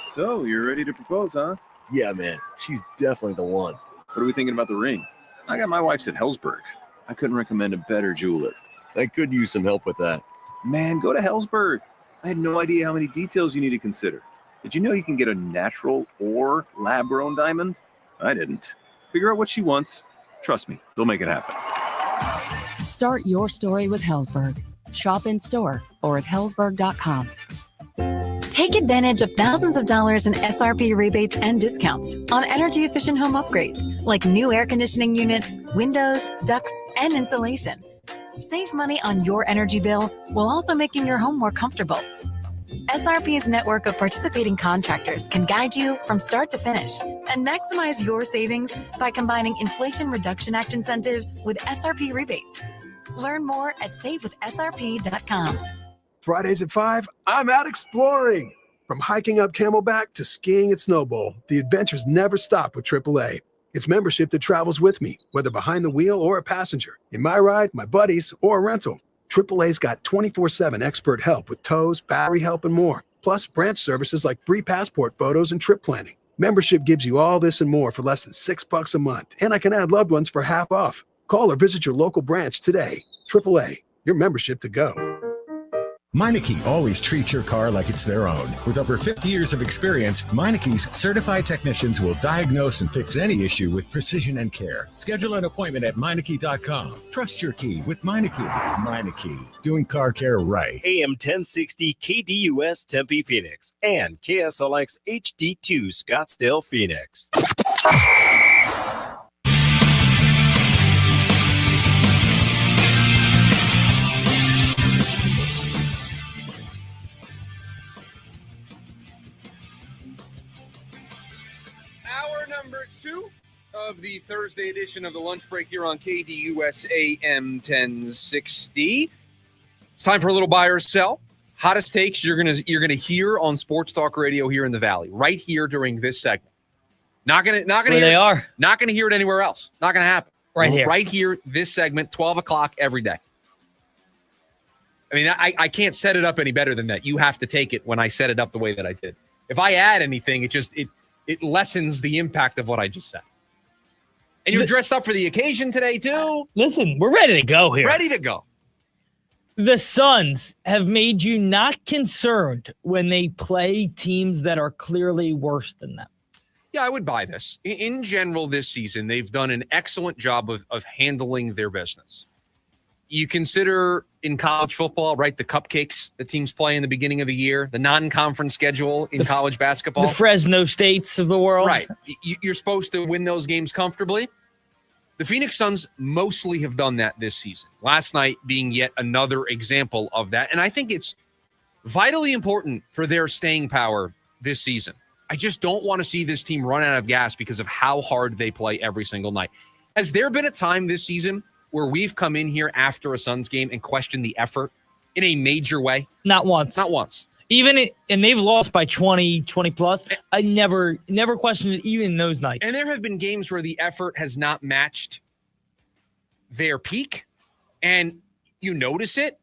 So, you're ready to propose, huh? Yeah, man. She's definitely the one. What are we thinking about the ring? I got my wife's at Hellsberg. I couldn't recommend a better jeweler. I could use some help with that. Man, go to Hellsberg. I had no idea how many details you need to consider. Did you know you can get a natural or lab-grown diamond? I didn't. Figure out what she wants. Trust me, they'll make it happen. Start your story with Hellsberg. Shop in store or at hellsberg.com. Take advantage of thousands of dollars in SRP rebates and discounts on energy-efficient home upgrades like new air conditioning units, windows, ducts, and insulation. Save money on your energy bill while also making your home more comfortable. SRP's network of participating contractors can guide you from start to finish and maximize your savings by combining Inflation Reduction Act incentives with SRP rebates. Learn more at savewithsrp.com. Fridays at 5, I'm out exploring. From hiking up Camelback to skiing at Snowbowl, the adventures never stop with AAA. It's membership that travels with me, whether behind the wheel or a passenger, in my ride, my buddies, or a rental. AAA's got 24/7 expert help with tows, battery help, and more. Plus branch services like free passport photos and trip planning. Membership gives you all this and more for less than $6 a month, and I can add loved ones for half off. Call or visit your local branch today. AAA, your membership to go. Meineke always treats your car like it's their own. With over 50 years of experience, Meineke's certified technicians will diagnose and fix any issue with precision and care. Schedule an appointment at Meineke.com. Trust your key with Meineke. Meineke, doing car care right. AM 1060 KDUS Tempe Phoenix and KSLX HD2 Scottsdale Phoenix. Hour number 2 of the Thursday edition of the Lunch Break here on KDUS AM 1060. It's time for a little buy or sell. Hottest takes you're gonna hear on Sports Talk Radio here in the Valley, right here during this segment. Not gonna hear it anywhere else. Not gonna happen. Right here, this segment, 12 o'clock every day. I mean, I can't set it up any better than that. You have to take it when I set it up the way that I did. If I add anything, it lessens the impact of what I just said. And you're dressed up for the occasion today, too. Listen, we're ready to go here. Ready to go. The Suns have made you not concerned when they play teams that are clearly worse than them. Yeah, I would buy this. In general, this season, they've done an excellent job of handling their business. You consider in college football, right, the cupcakes that teams play in the beginning of the year, the non-conference schedule in college basketball. The Fresno States of the world. Right. You're supposed to win those games comfortably. The Phoenix Suns mostly have done that this season. Last night being yet another example of that. And I think it's vitally important for their staying power this season. I just don't want to see this team run out of gas because of how hard they play every single night. Has there been a time this season where we've come in here after a Suns game and questioned the effort in a major way? Not once. Not once. And they've lost by 20 plus. I never questioned it even in those nights. And there have been games where the effort has not matched their peak, and you notice it,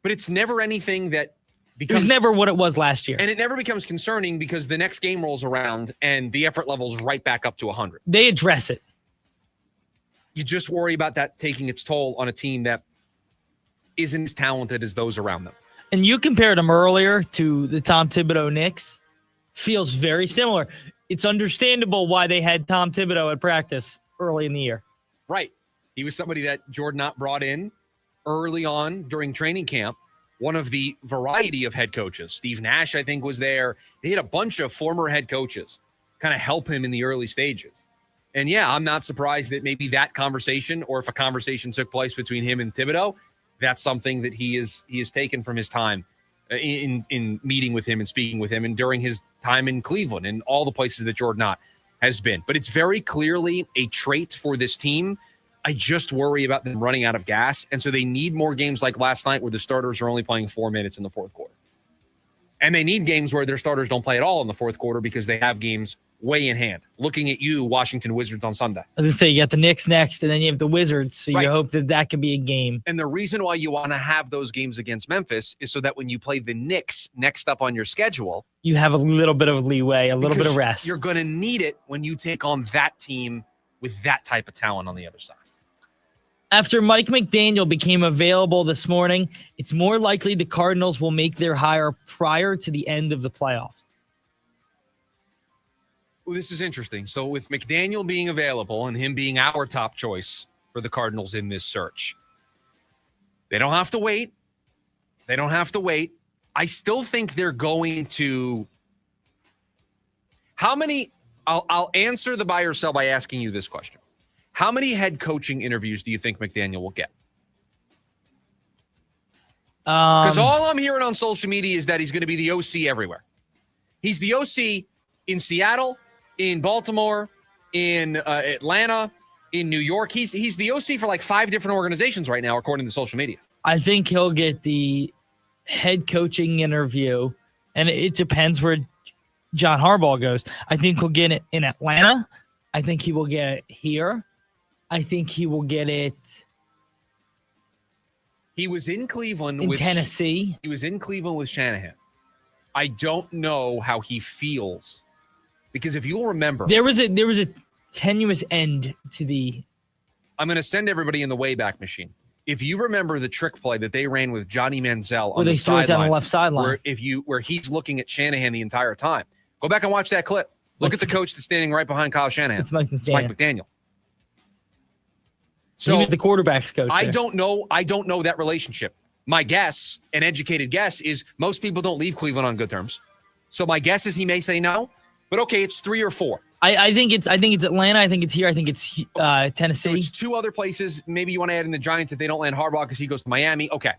but it's never anything that becomes... It was never what it was last year. And it never becomes concerning because the next game rolls around and the effort level's right back up to 100. They address it. You just worry about that taking its toll on a team that isn't as talented as those around them. And you compared them earlier to the Tom Thibodeau Knicks. Feels very similar. It's understandable why they had Tom Thibodeau at practice early in the year. Right. He was somebody that Jordan Knott brought in early on during training camp. One of the variety of head coaches. Steve Nash, I think, was there. They had a bunch of former head coaches kind of help him in the early stages. And yeah, I'm not surprised that maybe that conversation, or if a conversation took place between him and Thibodeau, that's something that he has taken from his time in meeting with him and speaking with him, and during his time in Cleveland and all the places that Jordan Knott has been. But it's very clearly a trait for this team. I just worry about them running out of gas, and so they need more games like last night where the starters are only playing 4 minutes in the fourth quarter. And they need games where their starters don't play at all in the fourth quarter because they have games way in hand. Looking at you, Washington Wizards, on Sunday. I was going to say, you got the Knicks next, and then you have the Wizards, so you hope that could be a game. And the reason why you want to have those games against Memphis is so that when you play the Knicks next up on your schedule, you have a little bit of leeway, a little bit of rest. You're going to need it when you take on that team with that type of talent on the other side. After Mike McDaniel became available this morning, it's more likely the Cardinals will make their hire prior to the end of the playoffs. Well, this is interesting. So with McDaniel being available and him being our top choice for the Cardinals in this search, they don't have to wait. They don't have to wait. I still think they're going to... How many... I'll answer the buy or sell by asking you this question. How many head coaching interviews do you think McDaniel will get? Because all I'm hearing on social media is that he's going to be the OC everywhere. He's the OC in Seattle, in Baltimore, in Atlanta, in New York. He's the OC for like 5 different organizations right now, according to social media. I think he'll get the head coaching interview, and it depends where John Harbaugh goes. I think he'll get it in Atlanta. I think he will get it here. I think he will get it. He was in Cleveland in Tennessee. He was in Cleveland with Shanahan. I don't know how he feels, because if you'll remember, there was a tenuous end to the. I'm going to send everybody in the Wayback Machine. If you remember the trick play that they ran with Johnny Manziel Where on they the threw it down the sideline, left sideline. where he's looking at Shanahan the entire time. Go back and watch that clip. Look at the coach that's standing right behind Kyle Shanahan. It's Mike McDaniel. It's Mike McDaniel. So he was the quarterback's coach. I don't know that relationship. My guess, an educated guess, is most people don't leave Cleveland on good terms. So my guess is he may say no. But okay, it's 3 or 4. I think it's Atlanta. I think it's here. I think it's Tennessee. So it's 2 other places. Maybe you want to add in the Giants if they don't land Harbaugh because he goes to Miami. Okay.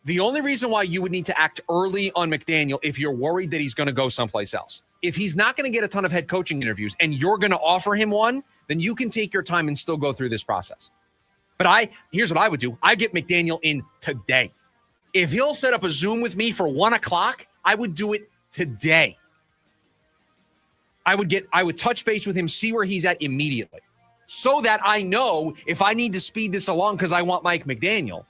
The only reason why you would need to act early on McDaniel if you're worried that he's going to go someplace else. If he's not going to get a ton of head coaching interviews and you're going to offer him one, then you can take your time and still go through this process. But here's what I would do. I get McDaniel in today. If he'll set up a Zoom with me for 1 o'clock, I would do it today. I would touch base with him, see where he's at immediately, so that I know if I need to speed this along because I want Mike McDaniel,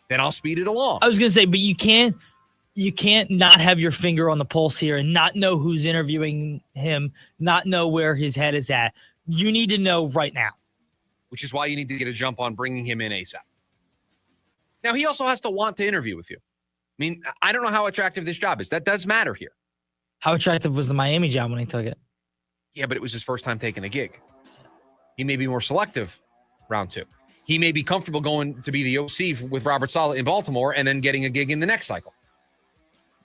then I'll speed it along. I was going to say, but you can't not have your finger on the pulse here and not know who's interviewing him, not know where his head is at. You need to know right now. Which is why you need to get a jump on bringing him in ASAP. Now, he also has to want to interview with you. I mean, I don't know how attractive this job is. That does matter here. How attractive was the Miami job when he took it? Yeah, but it was his first time taking a gig. He may be more selective round 2. He may be comfortable going to be the OC with Robert Saleh in Baltimore and then getting a gig in the next cycle.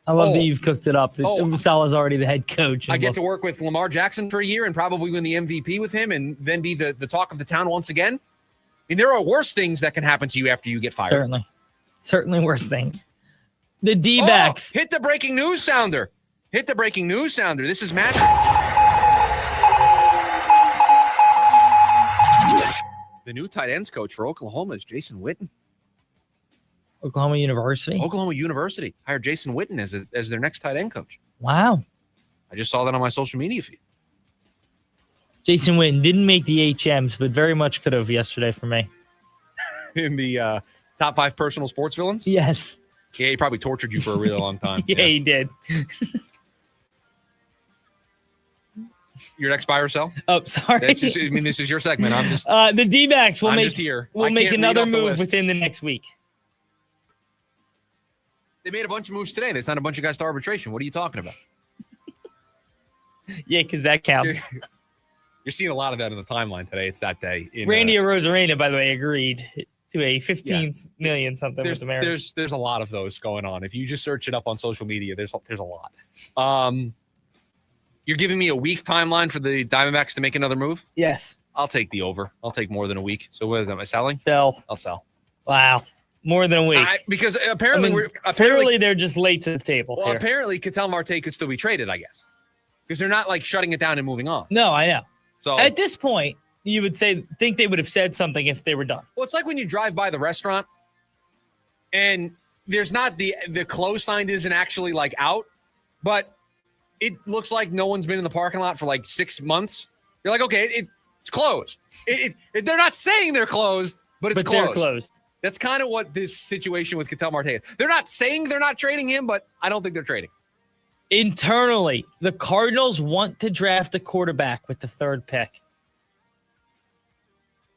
I love that you've cooked it up. Saleh's already the head coach. I get to work with Lamar Jackson for a year and probably win the MVP with him and then be the talk of the town once again. I mean, there are worse things that can happen to you after you get fired. Certainly worse things. The D-backs. Hit the breaking news sounder. This is magic. The new tight ends coach for Oklahoma is Jason Witten. Oklahoma University hired Jason Witten as their next tight end coach. Wow. I just saw that on my social media feed. Jason Witten didn't make the HMs, but very much could have yesterday for me. In the top 5 personal sports villains? Yes. Yeah, he probably tortured you for a really long time. Yeah, he did. Your next buy or sell? Oh, sorry. This is your segment. I'm just the D-backs will just here. We'll make another move within the next week. They made a bunch of moves today. They signed a bunch of guys to arbitration. What are you talking about? Yeah, because that counts. You're seeing a lot of that in the timeline today. It's that day. Randy Arozarena, by the way, agreed to a $15 million something with the Mariners. There's a lot of those going on. If you just search it up on social media, there's a lot. You're giving me a week timeline for the Diamondbacks to make another move? Yes. I'll take the over. I'll take more than a week. So what is that? Am I selling? Sell. I'll sell. Wow. More than a week. Because apparently clearly they're just late to the table. Well, apparently Ketel Marte could still be traded, I guess. Because they're not like shutting it down and moving on. No, I know. So at this point, you would think they would have said something if they were done. Well, it's like when you drive by the restaurant and there's not the close sign isn't actually like out, but it looks like no one's been in the parking lot for like 6 months. You're like, okay, it's closed. They're not saying they're closed, but it's closed. They're closed. That's kind of what this situation with Ketel Marte is. They're not saying they're not trading him, but I don't think they're trading. Internally, the Cardinals want to draft a quarterback with the 3rd pick.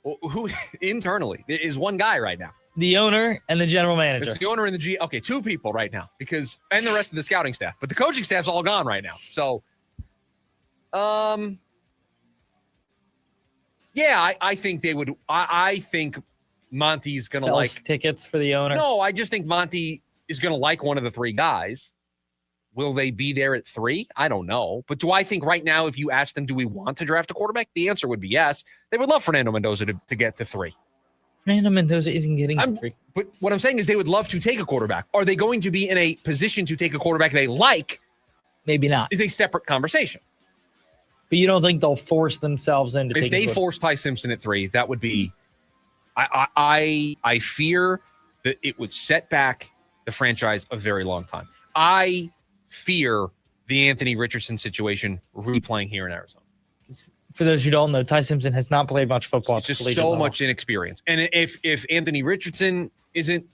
Well, who internally is one guy right now? The owner and the general manager. It's the owner and the G. Okay, 2 people right now and the rest of the scouting staff, but the coaching staff's all gone right now. So, yeah, I think they would. I think Monty's going to like tickets for the owner. No, I just think Monty is going to like one of the 3 guys. Will they be there at 3? I don't know. But do I think right now, if you ask them, do we want to draft a quarterback? The answer would be yes. They would love Fernando Mendoza to get to 3. Fernando Mendoza isn't getting to 3. But what I'm saying is they would love to take a quarterback. Are they going to be in a position to take a quarterback they like? Maybe not. Is a separate conversation. But you don't think they'll force themselves into taking If they force Ty Simpson at 3, that would be I fear that it would set back the franchise a very long time. I fear the Anthony Richardson situation replaying here in Arizona. For those who don't know, Ty Simpson has not played much football. It's just so much inexperience. And if Anthony Richardson isn't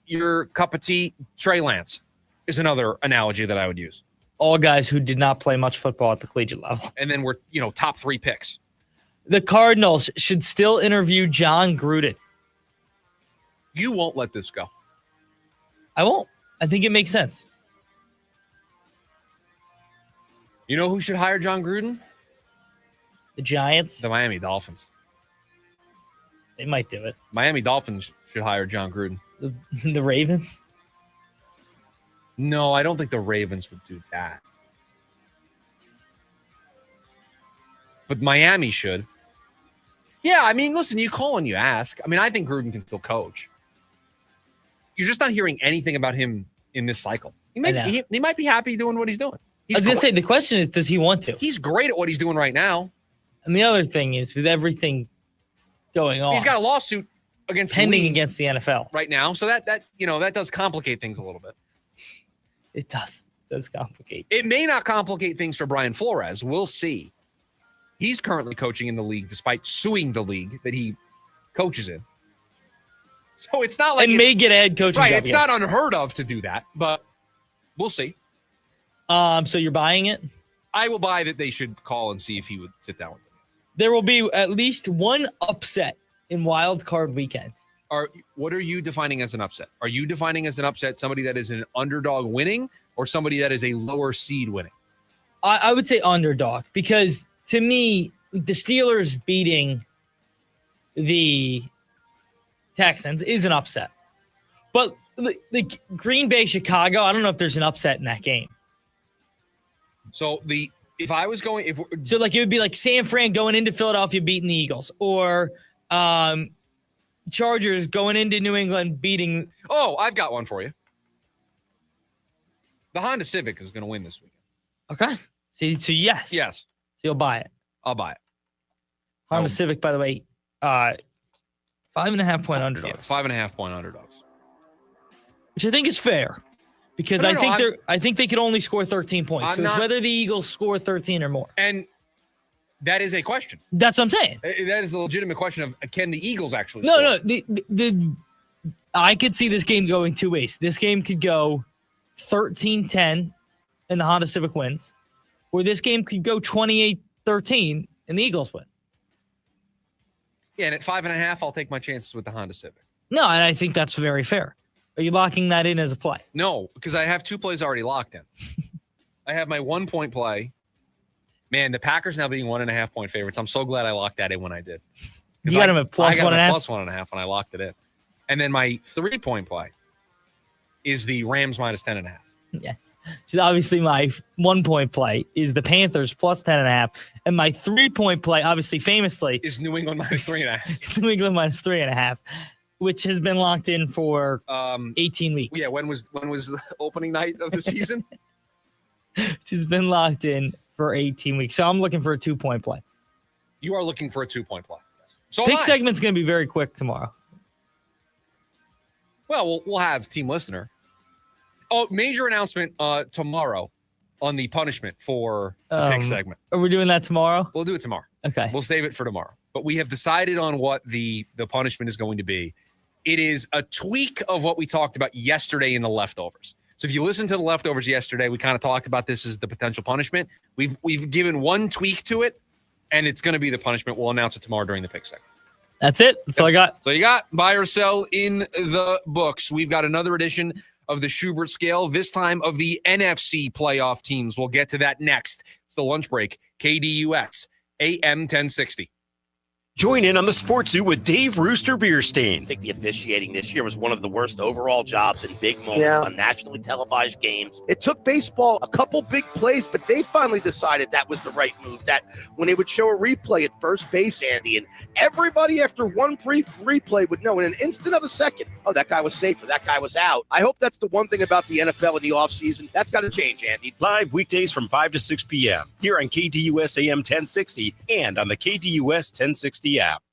your cup of tea, Trey Lance is another analogy that I would use. All guys who did not play much football at the collegiate level. And then we're, top 3 picks. The Cardinals should still interview John Gruden. You won't let this go. I won't. I think it makes sense. You know who should hire John Gruden? The Giants. The Miami Dolphins. They might do it. Miami Dolphins should hire John Gruden. The Ravens? No, I don't think the Ravens would do that. But Miami should. Yeah, I mean, listen, you call and you ask. I mean, I think Gruden can still coach. You're just not hearing anything about him in this cycle. He might be happy doing what he's doing. I was going to say, the question is, does he want to? He's great at what he's doing right now. And the other thing is, with everything going on, he's got a lawsuit against pending against the NFL right now. So that does complicate things a little bit. It does. It does complicate. It may not complicate things for Brian Flores. We'll see. He's currently coaching in the league despite suing the league that he coaches in. So it's not like it may get a head coaching right. job, It's not unheard of to do that, but we'll see. So you're buying it? I will buy that they should call and see if he would sit down with them. There will be at least one upset in Wild Card Weekend. What are you defining as an upset? Are you defining as an upset somebody that is an underdog winning or somebody that is a lower seed winning? I would say underdog because to me, the Steelers beating the Texans is an upset. But the Green Bay, Chicago, I don't know if there's an upset in that game. So if I was going, it would be like San Fran going into Philadelphia beating the Eagles, or Chargers going into New England beating. Oh, I've got one for you. The Honda Civic is going to win this weekend. Okay. So yes. Yes. So you'll buy it. I'll buy it. Honda Civic, by the way, 5.5 point underdogs. Yeah, 5.5 point underdogs. Which I think is fair. Because I think they could only score 13 points. It's whether the Eagles score 13 or more. And that is a question. That's what I'm saying. That is the legitimate question of can the Eagles actually score? No. I could see this game going two ways. This game could go 13-10 and the Honda Civic wins. Or this game could go 28-13 and the Eagles win. Yeah, and at 5.5, I'll take my chances with the Honda Civic. No, and I think that's very fair. Are you locking that in as a play? No, because I have 2 plays already locked in. I have my 1 point play. Man, the Packers now being 1.5 point favorites. I'm so glad I locked that in when I did. You got them at plus 1.5? Plus 1.5 when I locked it in. And then my 3 point play is the Rams minus 10.5. Yes. So obviously my 1 point play is the Panthers plus 10.5. And my 3 point play, obviously famously, is New England minus 3.5. New England minus 3.5. Which has been locked in for 18 weeks. Yeah, when was the opening night of the season? Which has been locked in for 18 weeks. So I'm looking for a 2 point play. You are looking for a 2 point play. Yes. So pick segment's going to be very quick tomorrow. Well, we'll have team listener. Oh, major announcement tomorrow on the punishment for the pick segment. Are we doing that tomorrow? We'll do it tomorrow. Okay. We'll save it for tomorrow. But we have decided on what the punishment is going to be. It is a tweak of what we talked about yesterday in the leftovers. So if you listen to the leftovers yesterday, we kind of talked about this as the potential punishment. We've given one tweak to it, and it's going to be the punishment. We'll announce it tomorrow during the pick segment. That's it. That's all I got. So you got buy or sell in the books. We've got another edition of the Schubert scale, this time of the NFC playoff teams. We'll get to that next. It's the lunch break. KDUS, AM 1060. Join in on the Sports Zoo with Dave Rooster Bierstein. I think the officiating this year was one of the worst overall jobs in big moments on nationally televised games. It took baseball a couple big plays, but they finally decided that was the right move. That when they would show a replay at first base, Andy, and everybody after one replay would know in an instant of a second, oh, that guy was safe or that guy was out. I hope that's the one thing about the NFL in the offseason. That's got to change, Andy. Live weekdays from 5 to 6 p.m. here on KDUS AM 1060 and on the KDUS 1060 app.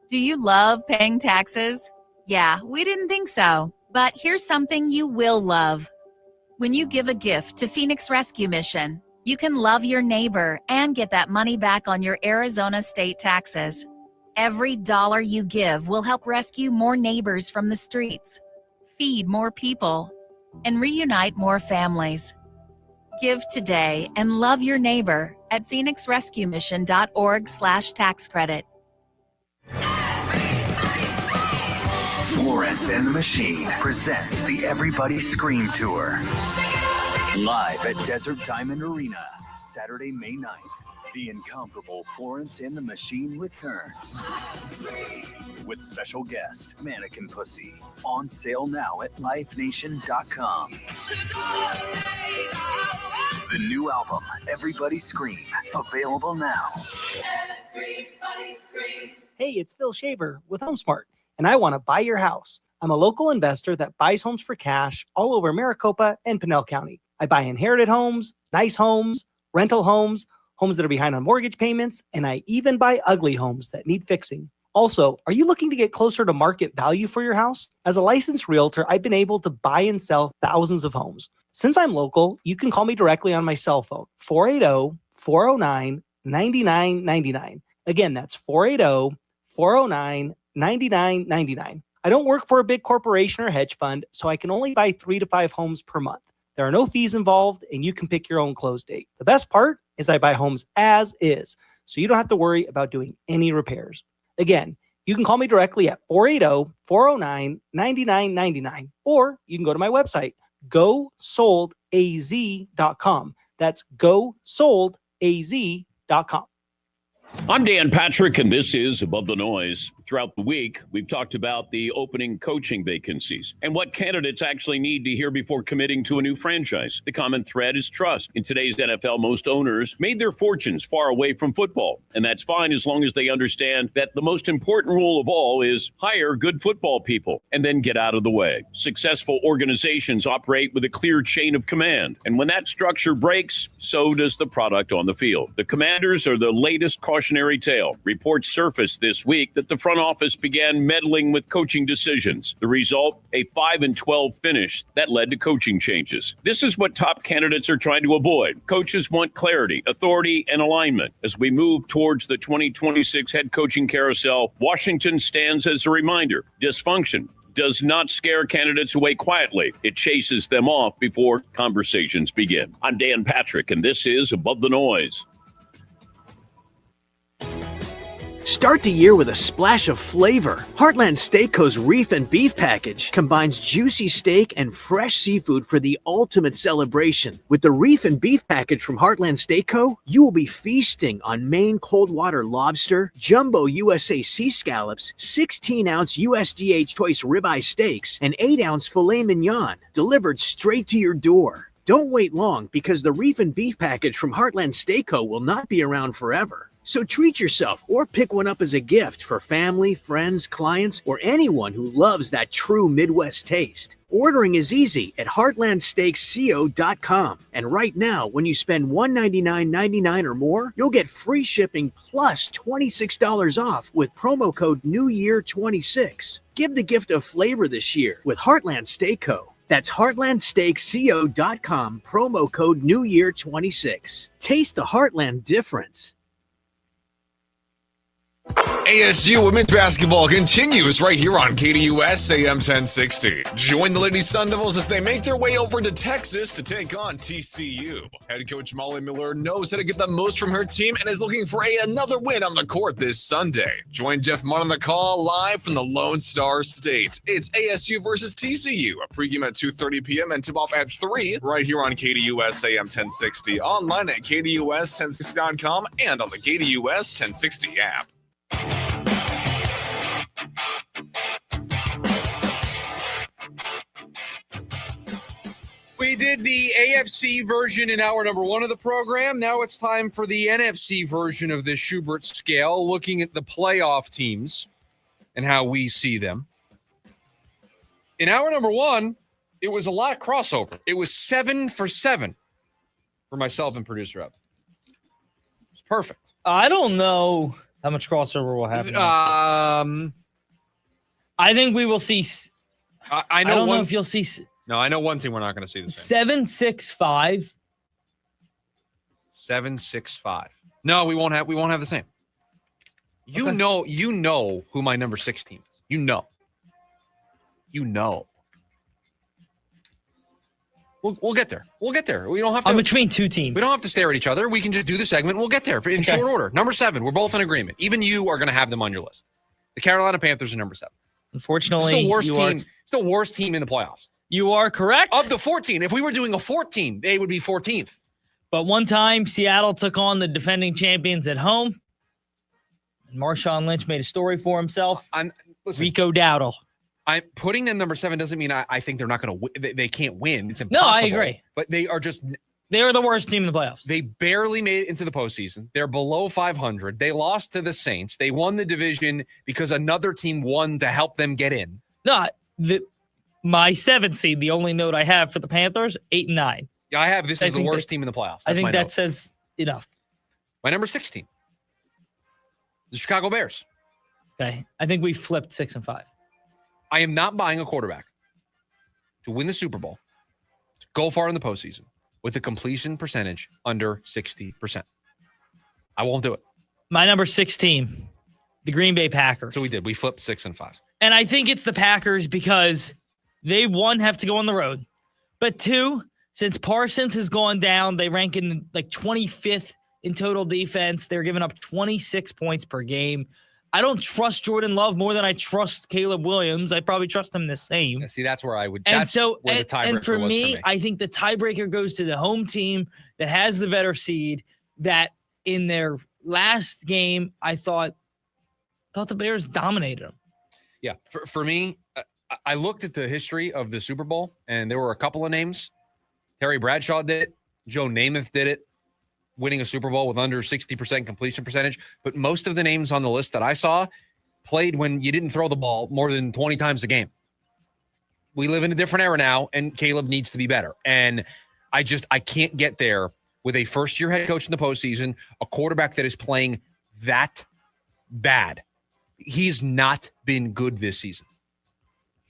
Do you love paying taxes? Yeah, we didn't think so. But here's something you will love. When you give a gift to Phoenix Rescue Mission, you can love your neighbor and get that money back on your Arizona state taxes. Every dollar you give will help rescue more neighbors from the streets, feed more people, and reunite more families. Give today and love your neighbor at phoenixrescuemission.org/tax credit. Florence Florence and the Machine presents the Everybody Scream Tour. Live at Desert Diamond Arena, Saturday, May 9th. The incomparable Florence and the Machine returns with special guest Mannequin Pussy. On sale now at livenation.com. The new album, Everybody Scream, available now. Everybody Scream. Hey, it's Phil Shaver with HomeSmart, and I want to buy your house. I'm a local investor that buys homes for cash all over Maricopa and Pinell County. I buy inherited homes, nice homes, rental homes, homes that are behind on mortgage payments, and I even buy ugly homes that need fixing. Also, are you looking to get closer to market value for your house? As a licensed realtor, I've been able to buy and sell thousands of homes. Since I'm local, you can call me directly on my cell phone, 480-409-9999. Again, that's 480-409-9999. I don't work for a big corporation or hedge fund, so I can only buy 3 to 5 homes per month. There are no fees involved, and you can pick your own close date. The best part is I buy homes as is, so you don't have to worry about doing any repairs. Again, you can call me directly at 480-409-9999, or you can go to my website, gosoldaz.com. That's gosoldaz.com. I'm Dan Patrick, and this is Above the Noise. Throughout the week, we've talked about the opening coaching vacancies and what candidates actually need to hear before committing to a new franchise. The common thread is trust. In today's NFL, most owners made their fortunes far away from football, and that's fine as long as they understand that the most important rule of all is hire good football people and then get out of the way. Successful organizations operate with a clear chain of command, and when that structure breaks, so does the product on the field. The Commanders are the latest cautionary tale. Reports surfaced this week that the front office began meddling with coaching decisions. The result, a 5-12 finish that led to coaching changes. This is what top candidates are trying to avoid. Coaches want clarity, authority, and alignment. As we move towards the 2026 head coaching carousel, Washington stands as a reminder. Dysfunction does not scare candidates away quietly. It chases them off before conversations begin. I'm Dan Patrick, and this is Above the Noise. Start the year with a splash of flavor. Heartland Steakco's Reef and Beef Package combines juicy steak and fresh seafood for the ultimate celebration. With the Reef and Beef Package from Heartland Steakco, you will be feasting on Maine cold water lobster, jumbo USA sea scallops, 16-ounce USDA choice ribeye steaks, and 8-ounce filet mignon, delivered straight to your door. Don't wait long, because the Reef and Beef Package from Heartland Steakco will not be around forever. So treat yourself or pick one up as a gift for family, friends, clients, or anyone who loves that true Midwest taste. Ordering is easy at heartlandsteaksco.com. And right now, when you spend $199.99 or more, you'll get free shipping plus $26 off with promo code NEWYEAR26. Give the gift of flavor this year with Heartland Steakco. That's heartlandsteaksco.com, promo code NEWYEAR26. Taste the Heartland difference. ASU women's basketball continues right here on KDUS AM 1060. Join the Lady Sun Devils as they make their way over to Texas to take on TCU. Head coach Molly Miller knows how to get the most from her team and is looking for another win on the court this Sunday. Join Jeff Munn on the call live from the Lone Star State. It's ASU versus TCU. A pregame at 2:30 p.m. and tip-off at 3 right here on KDUS AM 1060. Online at KDUS1060.com and on the KDUS 1060 app. We did the AFC version in hour number 1 of the program. Now it's time for the NFC version of this Schubert scale, looking at the playoff teams and how we see them. In hour number 1, it was a lot of crossover. It was 7 for 7 for myself and producer Evan. It's perfect. I don't know how much crossover we'll have. I think we will see. I don't know if you'll see. No, I know one thing we're not going to see the same. 7-6-5. 7-6-5. No, we won't have the same. You know who my number 6 team is. You know. We'll get there. We'll get there. We don't have to. I'm between two teams. We don't have to stare at each other. We can just do the segment. We'll get there in short order. Number 7. We're both in agreement. Even you are going to have them on your list. The Carolina Panthers are number 7. Unfortunately, it's the worst team. It's the worst team in the playoffs. You are correct. Of the 14, if we were doing a 14, they would be 14th. But one time, Seattle took on the defending champions at home. Marshawn Lynch made a story for himself. Rico Dowdle. I'm putting them number 7 doesn't mean I think they're not going to win. They can't win. It's impossible. No, I agree. But they are just... They are the worst team in the playoffs. They barely made it into the postseason. They're below 500. They lost to the Saints. They won the division because another team won to help them get in. No, my 7th seed, the only note I have for the Panthers, 8 and 9. Yeah, I have this is the worst team in the playoffs. I think that says enough. My number 16, the Chicago Bears. Okay. I think we flipped 6 and 5. I am not buying a quarterback to win the Super Bowl, to go far in the postseason, with a completion percentage under 60%. I won't do it. My number 16, the Green Bay Packers. So we did. We flipped 6 and 5. And I think it's the Packers because they, 1, have to go on the road. But 2, since Parsons has gone down, they rank in like 25th in total defense. They're giving up 26 points per game. I don't trust Jordan Love more than I trust Caleb Williams. I probably trust him the same. See, that's where I would. And that's so, where the tiebreaker and for was me, for me, I think the tiebreaker goes to the home team that has the better seed. That in their last game, I thought the Bears dominated them. Yeah, for me, I looked at the history of the Super Bowl, and there were a couple of names. Terry Bradshaw did it. Joe Namath did it, winning a Super Bowl with under 60% completion percentage. But most of the names on the list that I saw played when you didn't throw the ball more than 20 times a game. We live in a different era now, and Caleb needs to be better. And I can't get there with a first-year head coach in the postseason, a quarterback that is playing that bad. He's not been good this season.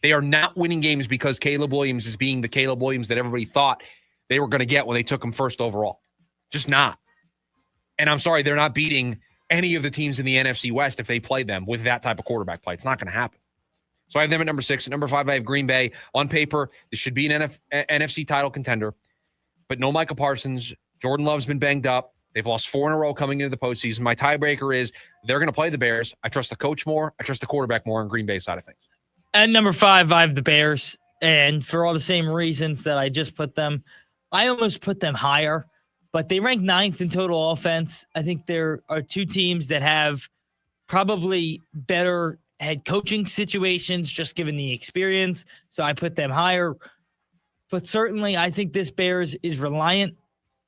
They are not winning games because Caleb Williams is being the Caleb Williams that everybody thought they were going to get when they took him first overall. Just not. And I'm sorry, they're not beating any of the teams in the NFC West if they play them with that type of quarterback play. It's not going to happen. So I have them at number 6. At number 5, I have Green Bay. On paper, this should be an NFC title contender. But no Micah Parsons. Jordan Love's been banged up. They've lost 4 in a row coming into the postseason. My tiebreaker is they're going to play the Bears. I trust the coach more. I trust the quarterback more on Green Bay side of things. At number 5, I have the Bears. And for all the same reasons that I just put them, I almost put them higher. But they rank 9th in total offense. I think there are 2 teams that have probably better head coaching situations, just given the experience. So I put them higher. But certainly, I think this Bears is reliant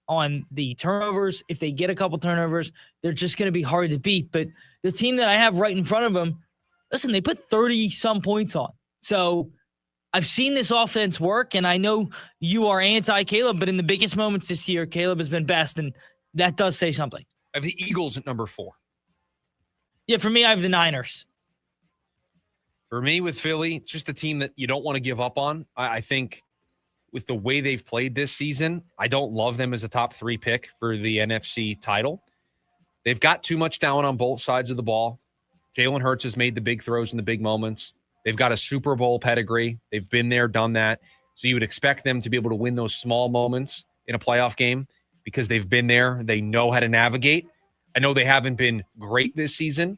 on the turnovers. If they get a couple turnovers, they're just going to be hard to beat. But the team that I have right in front of them, listen, they put 30-some points on. So I've seen this offense work, and I know you are anti-Caleb, but in the biggest moments this year, Caleb has been best, and that does say something. I have the Eagles at number 4. Yeah, for me, I have the Niners. For me, with Philly, it's just a team that you don't want to give up on. I think with the way they've played this season, I don't love them as a top 3 pick for the NFC title. They've got too much talent on both sides of the ball. Jalen Hurts has made the big throws in the big moments. They've got a Super Bowl pedigree. They've been there, done that. So you would expect them to be able to win those small moments in a playoff game because they've been there. They know how to navigate. I know they haven't been great this season,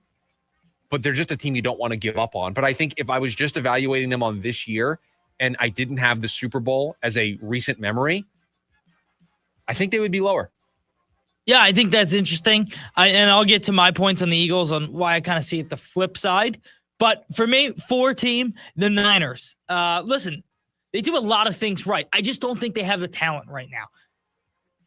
but they're just a team you don't want to give up on. But I think if I was just evaluating them on this year and I didn't have the Super Bowl as a recent memory, I think they would be lower. Yeah, I think that's interesting. And I'll get to my points on the Eagles on why I kind of see it the flip side. But for me, 4 team, the Niners. Listen, they do a lot of things right. I just don't think they have the talent right now.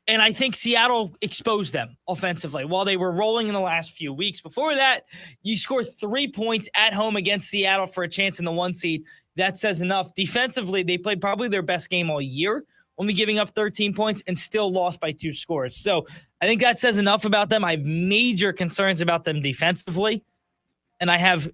And I think Seattle exposed them offensively while they were rolling in the last few weeks. Before that, you score 3 points at home against Seattle for a chance in the 1 seed. That says enough. Defensively, they played probably their best game all year, only giving up 13 points and still lost by 2 scores. So I think that says enough about them. I have major concerns about them defensively. And I have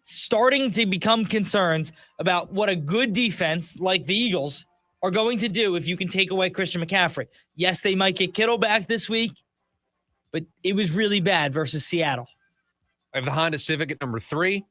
starting to become concerns about what a good defense like the Eagles are going to do if you can take away Christian McCaffrey. Yes, they might get Kittle back this week, but it was really bad versus Seattle. I have the Honda Civic at number 3.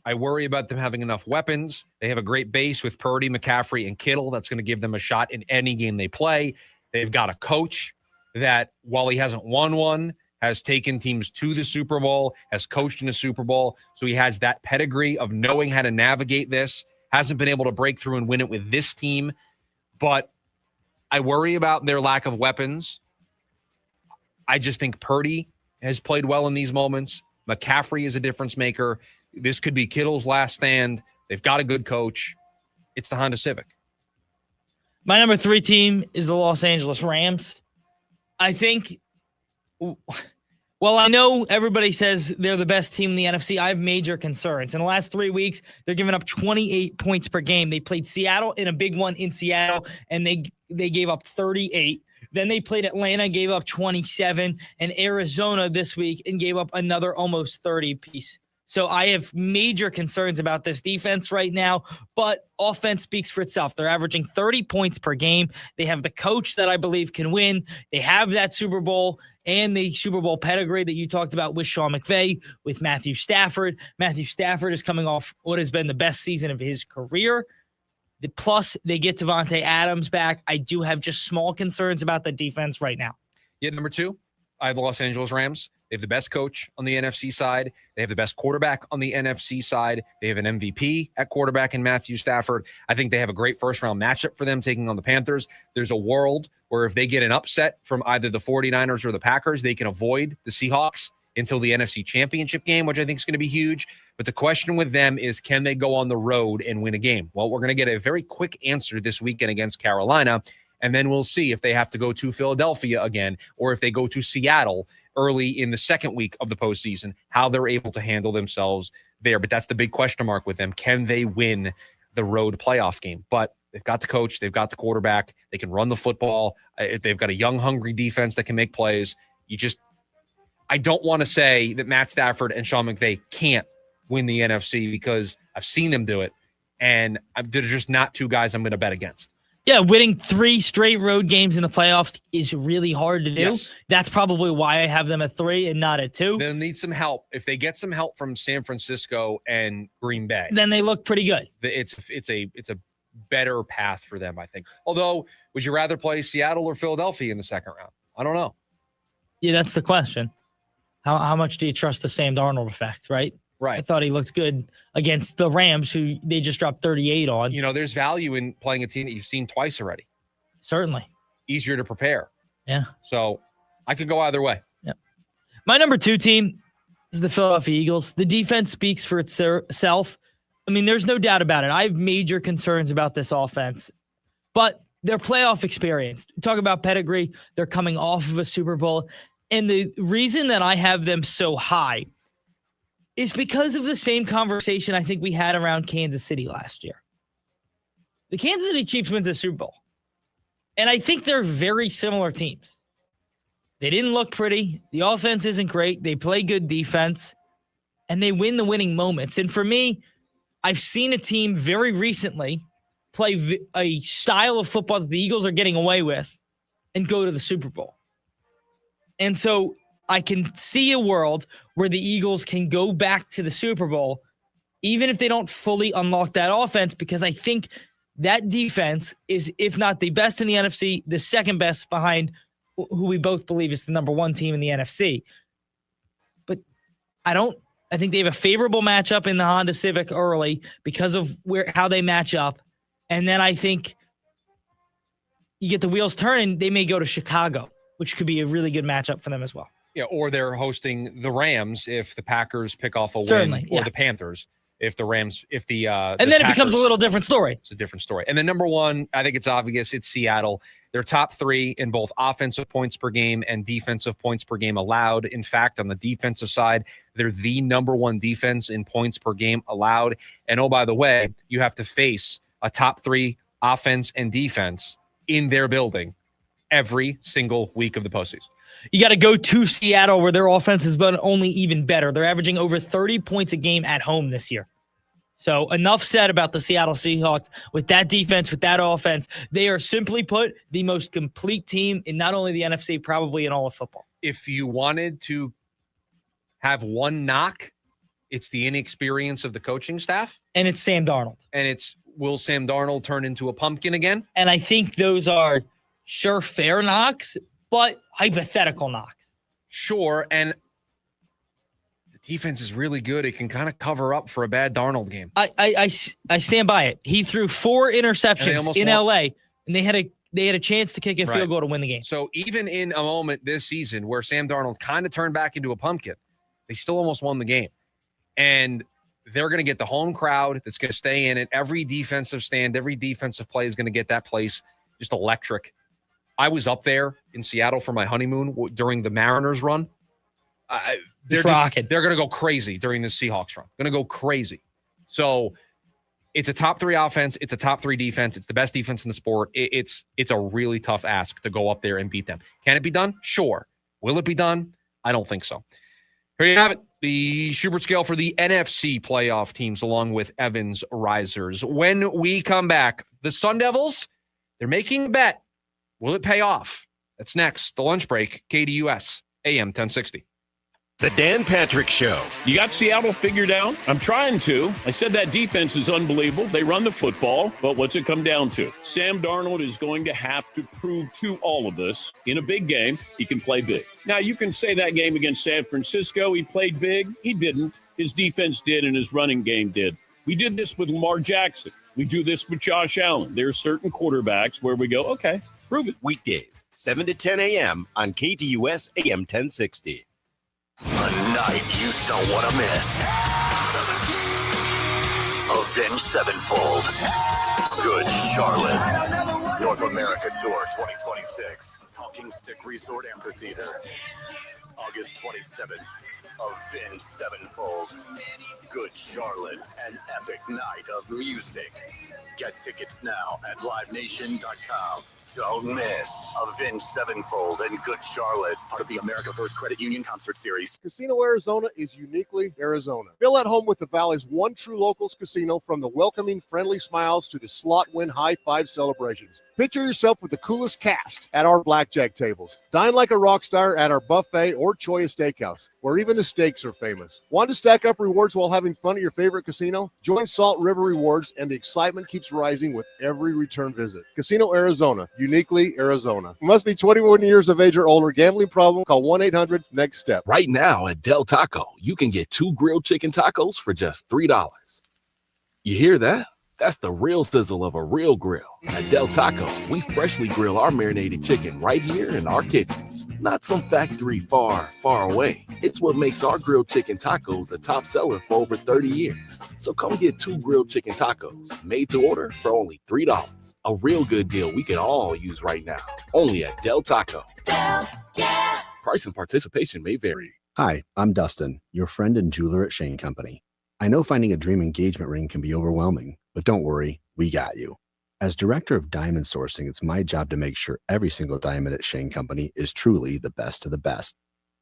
I worry about them having enough weapons. They have a great base with Purdy, McCaffrey, and Kittle. That's going to give them a shot in any game they play. They've got a coach that, while he hasn't won one, has taken teams to the Super Bowl, has coached in a Super Bowl. So he has that pedigree of knowing how to navigate this. Hasn't been able to break through and win it with this team. But I worry about their lack of weapons. I just think Purdy has played well in these moments. McCaffrey is a difference maker. This could be Kittle's last stand. They've got a good coach. It's the Honda Civic. My number 3 team is the Los Angeles Rams. I think, well, I know everybody says they're the best team in the NFC. I have major concerns. In the last 3 weeks, they're giving up 28 points per game. They played Seattle in a big one in Seattle, and they gave up 38. Then they played Atlanta, gave up 27, and Arizona this week and gave up another almost 30 piece. So I have major concerns about this defense right now, but offense speaks for itself. They're averaging 30 points per game. They have the coach that I believe can win. They have that Super Bowl and the Super Bowl pedigree that you talked about with Sean McVay, with Matthew Stafford. Matthew Stafford is coming off what has been the best season of his career. Plus, they get Devontae Adams back. I do have just small concerns about the defense right now. Yeah, number 2, I have the Los Angeles Rams. They have the best coach on the NFC side. They have the best quarterback on the NFC side. They have an MVP at quarterback in Matthew Stafford. I think they have a great first-round matchup for them taking on the Panthers. There's a world where if they get an upset from either the 49ers or the Packers, they can avoid the Seahawks until the NFC Championship game, which I think is going to be huge. But the question with them is, can they go on the road and win a game? Well, we're going to get a very quick answer this weekend against Carolina, and then we'll see if they have to go to Philadelphia again or if they go to Seattle early in the second week of the postseason, how they're able to handle themselves there. But that's the big question mark with them. Can they win the road playoff game? But they've got the coach. They've got the quarterback. They can run the football. They've got a young, hungry defense that can make plays. I don't want to say that Matt Stafford and Sean McVay can't win the NFC because I've seen them do it, and they're just not two guys I'm going to bet against. Yeah, winning 3 straight road games in the playoffs is really hard to do. Yes. That's probably why I have them at 3 and not at 2. They'll need some help. If they get some help from San Francisco and Green Bay, then they look pretty good. It's a better path for them, I think. Although, would you rather play Seattle or Philadelphia in the second round? I don't know. Yeah, that's the question. How much do you trust the Sam Darnold effect, right? Right. I thought he looked good against the Rams, who they just dropped 38 on. You know, there's value in playing a team that you've seen twice already. Certainly. Easier to prepare. Yeah. So I could go either way. Yeah. My number 2 team is the Philadelphia Eagles. The defense speaks for itself. I mean, there's no doubt about it. I have major concerns about this offense, but their playoff experience. Talk about pedigree. They're coming off of a Super Bowl. And the reason that I have them so high is because of the same conversation I think we had around Kansas City last year. The Kansas City Chiefs went to the Super Bowl. And I think they're very similar teams. They didn't look pretty. The offense isn't great. They play good defense. And they win the winning moments. And for me, I've seen a team very recently play a style of football that the Eagles are getting away with and go to the Super Bowl. And so I can see a world where the Eagles can go back to the Super Bowl, even if they don't fully unlock that offense, because I think that defense is, if not the best in the NFC, the second best behind who we both believe is the number 1 team in the NFC. But I think they have a favorable matchup in the Honda Civic early because of how they match up. And then I think you get the wheels turning, they may go to Chicago, which could be a really good matchup for them as well. Yeah, or they're hosting the Rams if the Packers pick off a Certainly, win, or the Panthers if the Rams, if the and then Packers, it becomes a little different story. It's a different story. And then number 1, I think it's obvious, it's Seattle. They're top 3 in both offensive points per game and defensive points per game allowed. In fact, on the defensive side, they're the number 1 defense in points per game allowed. And oh, by the way, you have to face a top 3 offense and defense in their building every single week of the postseason. You got to go to Seattle, where their offense has been only even better. They're averaging over 30 points a game at home this year. So enough said about the Seattle Seahawks. With that defense, with that offense, they are, simply put, the most complete team in not only the NFC, probably in all of football. If you wanted to have one knock, it's the inexperience of the coaching staff. And it's Sam Darnold. And it's, will Sam Darnold turn into a pumpkin again? And I think those are fair knocks, but hypothetical knocks. Sure, and the defense is really good. It can kind of cover up for a bad Darnold game. I stand by it. He threw 4 interceptions in LA, and they had a chance to kick a field goal to win the game. So even in a moment this season where Sam Darnold kind of turned back into a pumpkin, they still almost won the game. And they're going to get the home crowd that's going to stay in it. Every defensive stand, every defensive play is going to get that place just electric. I was up there in Seattle for my honeymoon during the Mariners run. They're going to go crazy during this Seahawks run. Going to go crazy. So it's a top 3 offense. It's a top 3 defense. It's the best defense in the sport. It's a really tough ask to go up there and beat them. Can it be done? Sure. Will it be done? I don't think so. Here you have it. The Schubert scale for the NFC playoff teams along with Evans risers. When we come back, the Sun Devils, they're making a bet. Will it pay off? That's next. The lunch break, KDUS, AM 1060. The Dan Patrick Show. You got Seattle figured out? I'm trying to. I said that defense is unbelievable. They run the football, but what's it come down to? Sam Darnold is going to have to prove to all of us in a big game he can play big. Now, you can say that game against San Francisco, he played big. He didn't. His defense did and his running game did. We did this with Lamar Jackson. We do this with Josh Allen. There are certain quarterbacks where we go, okay, prove it. Weekdays, 7 to 10 a.m. on KDUS AM 1060. A night you don't want to miss. Avenged Sevenfold. Good Charlotte. North America Tour 2026. Talking Stick Resort Amphitheater. August 27th. Avenged Sevenfold. Good Charlotte. An epic night of music. Get tickets now at livenation.com. Don't miss Avenged Sevenfold and Good Charlotte, part of the America First Credit Union Concert Series. Casino Arizona is uniquely Arizona. Feel at home with the Valley's one true locals casino, from the welcoming, friendly smiles to the slot win high five celebrations. Picture yourself with the coolest cast at our blackjack tables. Dine like a rock star at our buffet or Choya Steakhouse, where even the steaks are famous. Want to stack up rewards while having fun at your favorite casino? Join Salt River Rewards, and the excitement keeps rising with every return visit. Casino Arizona. Uniquely Arizona. Must be 21 years of age or older. Gambling problem? Call 1-800-NEXT-STEP. Right now at Del Taco, you can get 2 grilled chicken tacos for just $3. You hear that? That's the real sizzle of a real grill. At Del Taco, we freshly grill our marinated chicken right here in our kitchens. Not some factory far, far away. It's what makes our grilled chicken tacos a top seller for over 30 years. So come get 2 grilled chicken tacos, made to order for only $3. A real good deal we can all use right now. Only at Del Taco. Del, yeah. Price and participation may vary. Hi, I'm Dustin, your friend and jeweler at Shane Company. I know finding a dream engagement ring can be overwhelming, but don't worry, we got you. As director of diamond sourcing, it's my job to make sure every single diamond at Shane Company is truly the best of the best.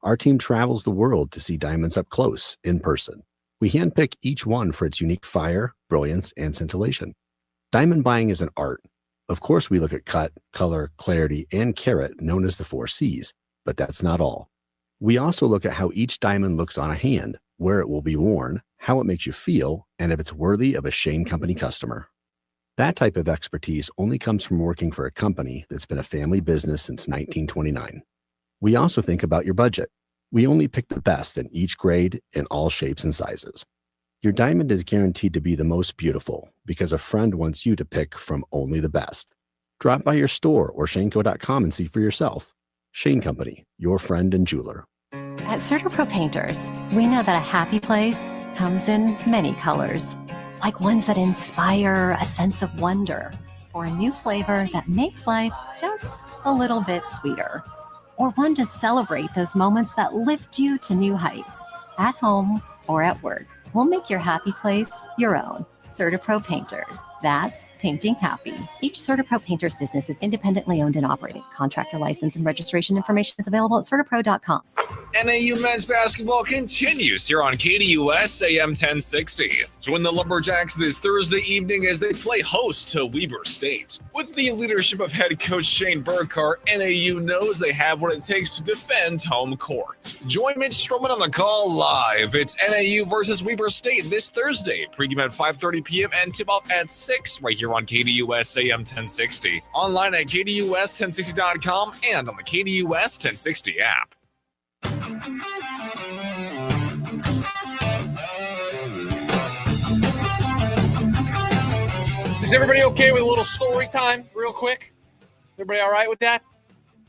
Our team travels the world to see diamonds up close, in person. We handpick each one for its unique fire, brilliance, and scintillation. Diamond buying is an art. Of course, we look at cut, color, clarity, and carat, known as the 4 C's, but that's not all. We also look at how each diamond looks on a hand, where it will be worn, how it makes you feel, and if it's worthy of a Shane Company customer. That type of expertise only comes from working for a company that's been a family business since 1929. We also think about your budget. We only pick the best in each grade in all shapes and sizes. Your diamond is guaranteed to be the most beautiful because a friend wants you to pick from only the best. Drop by your store or shaneco.com and see for yourself. Shane Company, your friend and jeweler. At CertaPro Painters, we know that a happy place comes in many colors, like ones that inspire a sense of wonder, or a new flavor that makes life just a little bit sweeter, or one to celebrate those moments that lift you to new heights, at home or at work. We'll make your happy place your own. CertaPro Painters. That's painting happy. Each CertaPro Painters business is independently owned and operated. Contractor license and registration information is available at CertaPro.com. NAU men's basketball continues here on KDUS AM 1060. Join the Lumberjacks this Thursday evening as they play host to Weber State. With the leadership of head coach Shane Burkhart, NAU knows they have what it takes to defend home court. Join Mitch Stroman on the call live. It's NAU versus Weber State this Thursday. Pregame at 5:30 p.m. and tip-off at 6 right here on KDUS AM 1060. Online at KDUS1060.com and on the KDUS 1060 app. Is everybody okay with a little story time real quick? Everybody all right with that?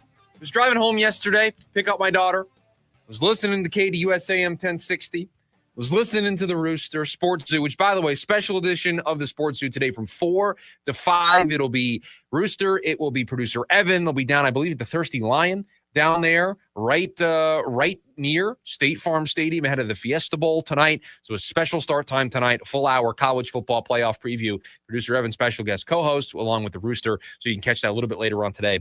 I was driving home yesterday, pick up my daughter. I was listening to KDUS AM 1060. Was listening to the Rooster Sports Zoo, which, by the way, special edition of the Sports Zoo today from 4 to 5. It'll be Rooster. It will be producer Evan. They'll be down, I believe, at the Thirsty Lion down there, right near State Farm Stadium ahead of the Fiesta Bowl tonight. So a special start time tonight, full hour college football playoff preview. Producer Evan, special guest co-host, along with the Rooster. So you can catch that a little bit later on today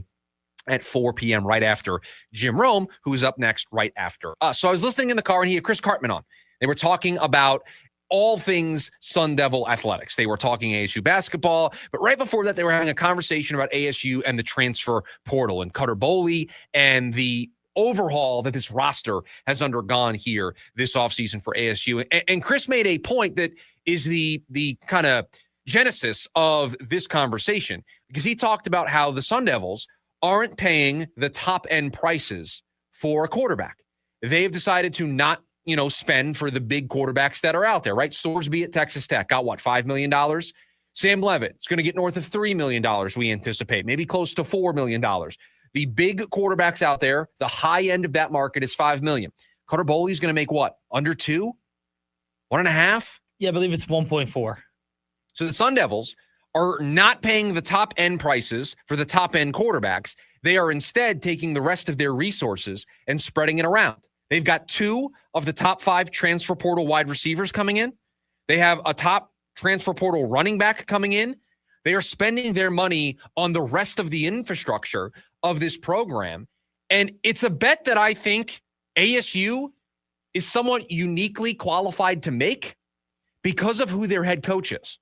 at 4 p.m. right after Jim Rome, who is up next right after us. So I was listening in the car, and he had Chris Cartman on. They were talking about all things Sun Devil athletics. They were talking ASU basketball, but right before that, they were having a conversation about ASU and the transfer portal and Cutter Boley and the overhaul that this roster has undergone here this offseason for ASU. And Chris made a point that is the kind of genesis of this conversation, because he talked about how the Sun Devils aren't paying the top-end prices for a quarterback. They've decided to not spend for the big quarterbacks that are out there, right? Sorsby at Texas Tech got what, $5 million? Sam Levitt is going to get north of $3 million, we anticipate, maybe close to $4 million. The big quarterbacks out there, the high end of that market is $5 million. Cutter Boley is going to make what? Under 2? 1.5? Yeah, I believe it's 1.4. So the Sun Devils are not paying the top end prices for the top end quarterbacks. They are instead taking the rest of their resources and spreading it around. They've got 2 of the top 5 transfer portal wide receivers coming in. They have a top transfer portal running back coming in. They are spending their money on the rest of the infrastructure of this program. And it's a bet that I think ASU is somewhat uniquely qualified to make because of who their head coach is.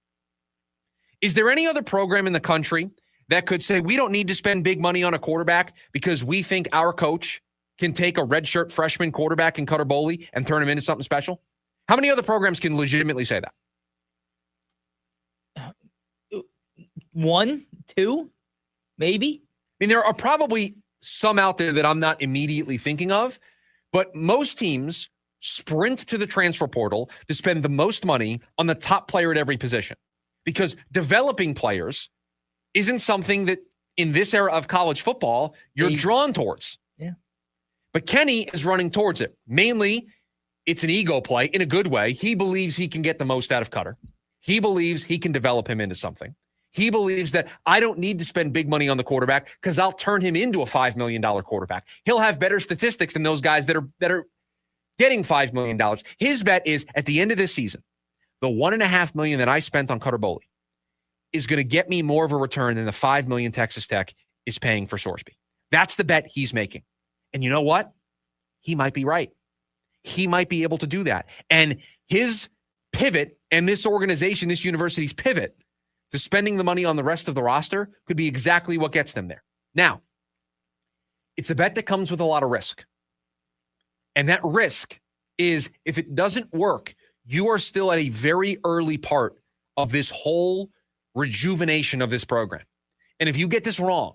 Is there any other program in the country that could say, we don't need to spend big money on a quarterback because we think our coach can take a redshirt freshman quarterback in Cutter Boley and turn him into something special? How many other programs can legitimately say that? 1, 2, maybe. I mean, there are probably some out there that I'm not immediately thinking of, but most teams sprint to the transfer portal to spend the most money on the top player at every position, because developing players isn't something that in this era of college football you're drawn towards. Yeah. But Kenny is running towards it. Mainly, it's an ego play in a good way. He believes he can get the most out of Cutter. He believes he can develop him into something. He believes that I don't need to spend big money on the quarterback because I'll turn him into a $5 million quarterback. He'll have better statistics than those guys that are getting $5 million. His bet is at the end of this season, the $1.5 million that I spent on Cutter Boley is going to get me more of a return than the $5 million Texas Tech is paying for Sorsby. That's the bet he's making. And you know what? He might be right. He might be able to do that. And his pivot and this organization, this university's pivot to spending the money on the rest of the roster could be exactly what gets them there. Now, it's a bet that comes with a lot of risk. And that risk is, if it doesn't work, you are still at a very early part of this whole rejuvenation of this program. And if you get this wrong,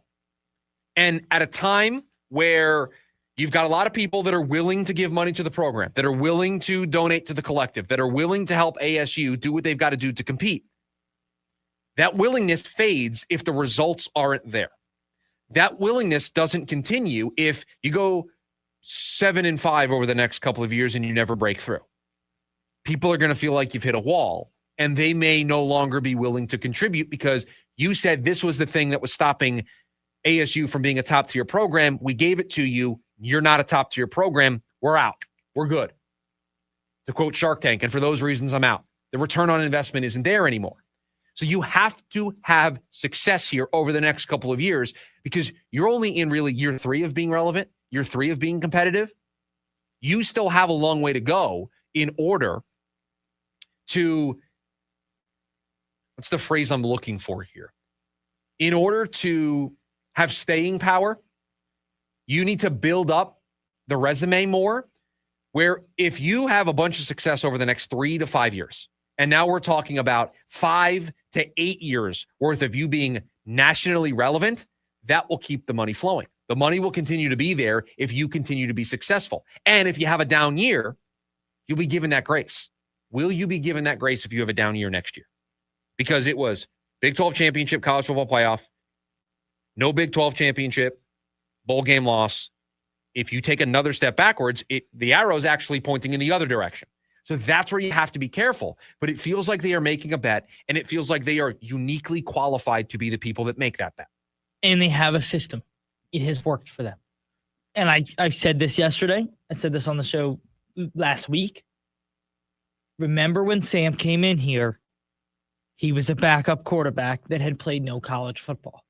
and at a time where you've got a lot of people that are willing to give money to the program, that are willing to donate to the collective, that are willing to help ASU do what they've got to do to compete, that willingness fades if the results aren't there. That willingness doesn't continue if you go 7-5 over the next couple of years and you never break through. People are going to feel like you've hit a wall, and they may no longer be willing to contribute because you said this was the thing that was stopping ASU from being a top-tier program. We gave it to you. You're not a top-tier program. We're out. We're good. To quote Shark Tank, and for those reasons, I'm out. The return on investment isn't there anymore. So you have to have success here over the next couple of years because you're only in really year 3 of being relevant, year 3 of being competitive. You still have a long way to go in order to, what's the phrase I'm looking for here? In order to have staying power, you need to build up the resume more, where if you have a bunch of success over the next 3 to 5 years, and now we're talking about 5 to 8 years worth of you being nationally relevant, that will keep the money flowing. The money will continue to be there if you continue to be successful. And if you have a down year, you'll be given that grace. Will you be given that grace if you have a down year next year? Because it was Big 12 championship, college football playoff, no Big 12 championship, bowl game loss. If you take another step backwards, the arrow is actually pointing in the other direction. So that's where you have to be careful. But it feels like they are making a bet, and it feels like they are uniquely qualified to be the people that make that bet. And they have a system. It has worked for them. And I said this yesterday. I said this on the show last week. Remember when Sam came in here, he was a backup quarterback that had played no college football.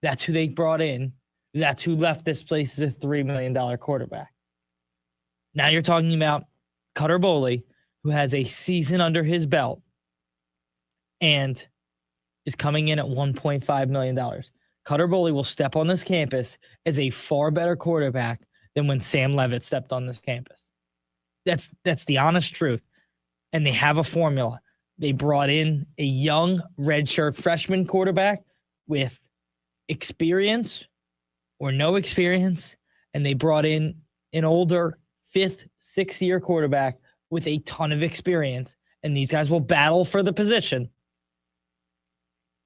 That's who they brought in. That's who left this place as a $3 million quarterback. Now you're talking about Cutter Boley, who has a season under his belt and is coming in at $1.5 million. Cutter Boley will step on this campus as a far better quarterback than when Sam Leavitt stepped on this campus. That's the honest truth. And they have a formula. They brought in a young redshirt freshman quarterback with experience or no experience, and they brought in an older 5th, 6th year quarterback with a ton of experience, and these guys will battle for the position,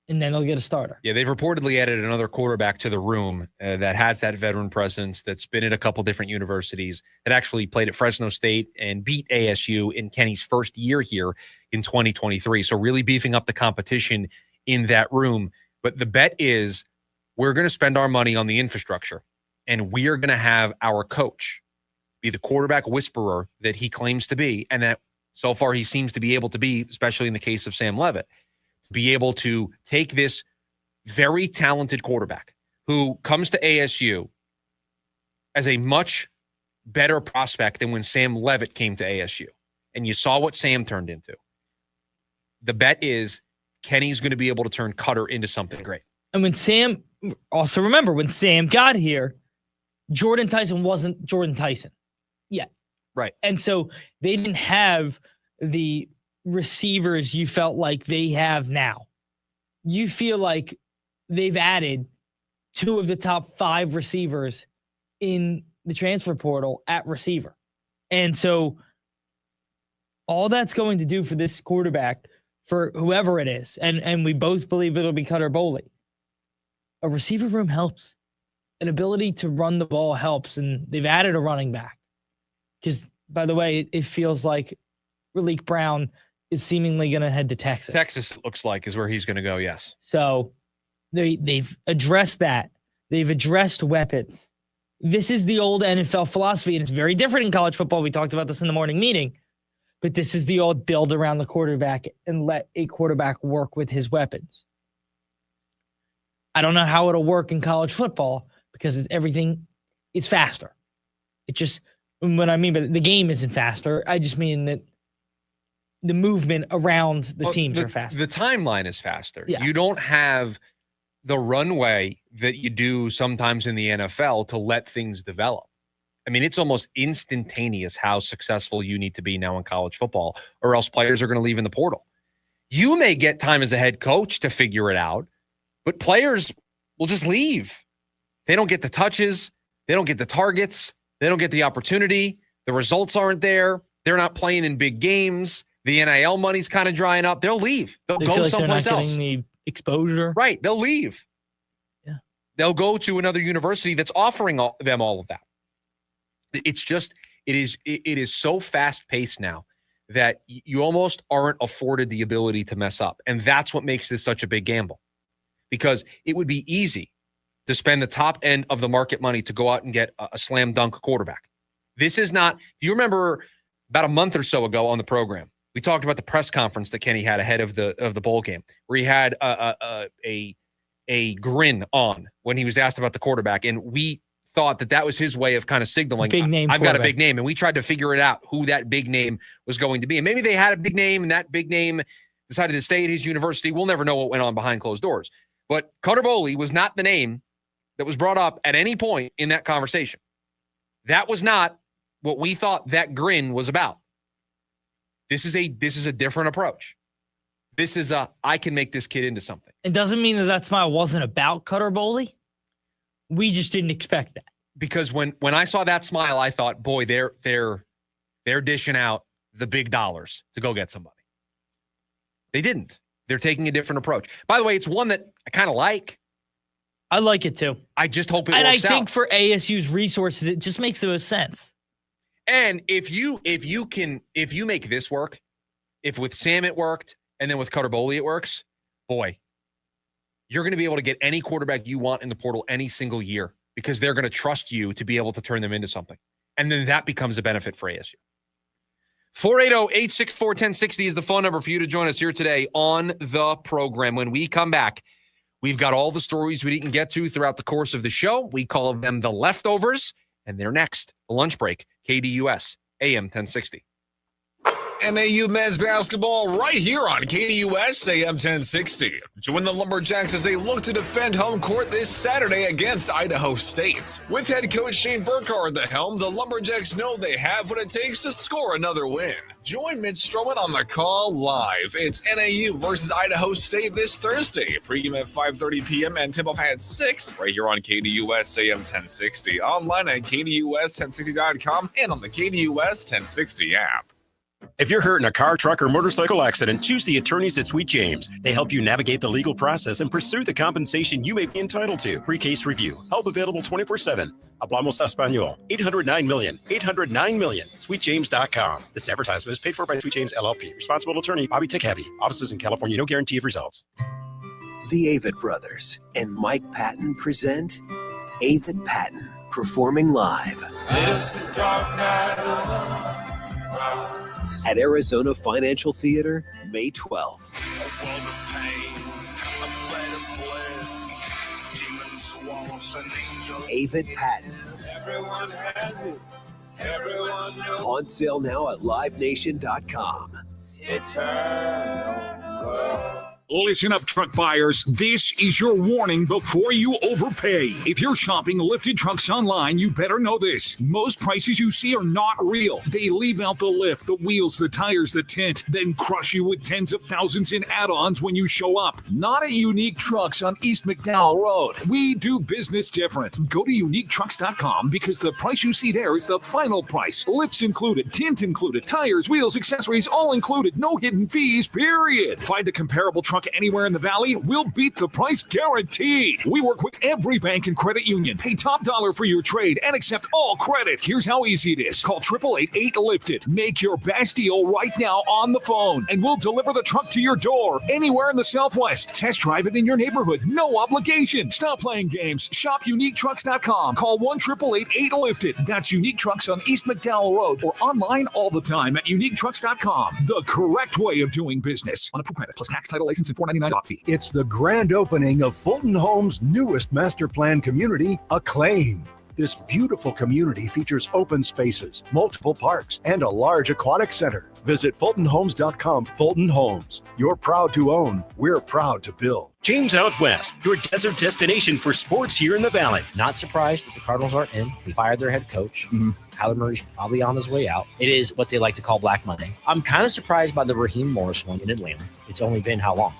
and then they'll get a starter. Yeah, they've reportedly added another quarterback to the room that has that veteran presence, that's been at a couple different universities, that actually played at Fresno State and beat ASU in Kenny's first year here in 2023. So really beefing up the competition in that room. But the bet is we're going to spend our money on the infrastructure, and we are going to have our coach be the quarterback whisperer that he claims to be, and that so far he seems to be able to be, especially in the case of Sam Leavitt, to be able to take this very talented quarterback who comes to ASU as a much better prospect than when Sam Leavitt came to ASU. And you saw what Sam turned into. The bet is Kenny's going to be able to turn Cutter into something great. And when Sam, also remember, when Sam got here, Jordan Tyson wasn't Jordan Tyson yet. Right. And so they didn't have the receivers you felt like they have now. You feel like they've added 2 of the top 5 receivers in the transfer portal at receiver. And so all that's going to do for this quarterback, for whoever it is, and we both believe it'll be Cutter Boley, a receiver room helps. An ability to run the ball helps, and they've added a running back. Because, by the way, it feels like Raleek Brown is seemingly going to head to Texas. Texas looks like is where he's going to go, yes. So they've addressed that. They've addressed weapons. This is the old NFL philosophy, and it's very different in college football. We talked about this in the morning meeting. But this is the old build around the quarterback and let a quarterback work with his weapons. I don't know how it'll work in college football because everything is faster. It just, what I mean by the game isn't faster, I just mean that the movement around the teams are faster. The timeline is faster. Yeah. You don't have the runway that you do sometimes in the NFL to let things develop. I mean, it's almost instantaneous how successful you need to be now in college football, or else players are going to leave in the portal. You may get time as a head coach to figure it out, but players will just leave. They don't get the touches. They don't get the targets. They don't get the opportunity. The results aren't there. They're not playing in big games. The NIL money's kind of drying up. They'll leave. They'll go someplace else. Getting the exposure. Right. They'll leave. Yeah. They'll go to another university that's offering them all of that. It's just, it is so fast paced now that you almost aren't afforded the ability to mess up. And that's what makes this such a big gamble, because it would be easy to spend the top end of the market money to go out and get a slam dunk quarterback. This is not, if you remember about a month or so ago on the program, we talked about the press conference that Kenny had ahead of the bowl game, where he had a grin on when he was asked about the quarterback. And we thought that was his way of kind of signaling, big name I've got a big name. And we tried to figure it out, who that big name was going to be. And maybe they had a big name and that big name decided to stay at his university. We'll never know what went on behind closed doors. But Cutter Boley was not the name that was brought up at any point in that conversation. That was not what we thought that grin was about. This is a different approach. This is I can make this kid into something. It doesn't mean that smile wasn't about Cutter Boley. We just didn't expect that. Because when I saw that smile, I thought, boy, they're dishing out the big dollars to go get somebody. They didn't. They're taking a different approach. By the way, it's one that I kind of like. I like it too. I just hope it works out. And I think for ASU's resources, it just makes the most sense. And if you make this work, if with Sam it worked, and then with Cutter Boley it works, boy, you're going to be able to get any quarterback you want in the portal any single year because they're going to trust you to be able to turn them into something. And then that becomes a benefit for ASU. 480-864-1060 is the phone number for you to join us here today on the program. When we come back, we've got all the stories we didn't get to throughout the course of the show. We call them the leftovers, and they're next. The lunch break, KDUS, AM 1060. NAU men's basketball right here on KDUS AM 1060. Join the Lumberjacks as they look to defend home court this Saturday against Idaho State. With head coach Shane Burkhardt at the helm, the Lumberjacks know they have what it takes to score another win. Join Mitch Stroman on the call live. It's NAU versus Idaho State this Thursday. Pregame at 5:30 p.m. and tip-off at 6 right here on KDUS AM 1060. Online at KDUS1060.com and on the KDUS 1060 app. If you're hurt in a car, truck, or motorcycle accident, choose the attorneys at Sweet James. They help you navigate the legal process and pursue the compensation you may be entitled to. Free case review. Help available 24/7. Hablamos Español. 809-million. 809-million. SweetJames.com. This advertisement is paid for by Sweet James LLP. Responsible attorney, Bobby Tick-Heavy. Offices in California. No guarantee of results. The Avett Brothers and Mike Patton present Avett Patton performing live at Arizona Financial Theater, May 12th. Avett Patton. Everyone has it. Everyone knows. On sale now at livenation.com. Eternal love. Listen up, truck buyers. This is your warning before you overpay. If you're shopping lifted trucks online, you better know this. Most prices you see are not real. They leave out the lift, the wheels, the tires, the tint, then crush you with tens of thousands in add-ons when you show up. Not at Unique Trucks on East McDowell Road. We do business different. Go to uniquetrucks.com because the price you see there is the final price. Lifts included, tint included, tires, wheels, accessories, all included. No hidden fees, period. Find a comparable truck anywhere in the valley, we'll beat the price guaranteed. We work with every bank and credit union. Pay top dollar for your trade and accept all credit. Here's how easy it is. Call 888-8LIFTED. Make your best deal right now on the phone, and we'll deliver the truck to your door anywhere in the Southwest. Test drive it in your neighborhood. No obligation. Stop playing games. Shop UniqueTrucks.com. Call 1-888-8LIFTED. That's Unique Trucks on East McDowell Road or online all the time at UniqueTrucks.com. The correct way of doing business. On approved credit plus tax, title, license, and $4.99 doc fee. It's the grand opening of Fulton Homes' newest master plan community, Acclaim. This beautiful community features open spaces, multiple parks, and a large aquatic center. Visit FultonHomes.com. Fulton Homes. You're proud to own. We're proud to build. James Out West, your desert destination for sports here in the Valley. Not surprised that the Cardinals aren't in. We fired their head coach. Kyler Murray's probably on his way out. It is what they like to call Black Monday. I'm kind of surprised by the Raheem Morris one in Atlanta. It's only been how long?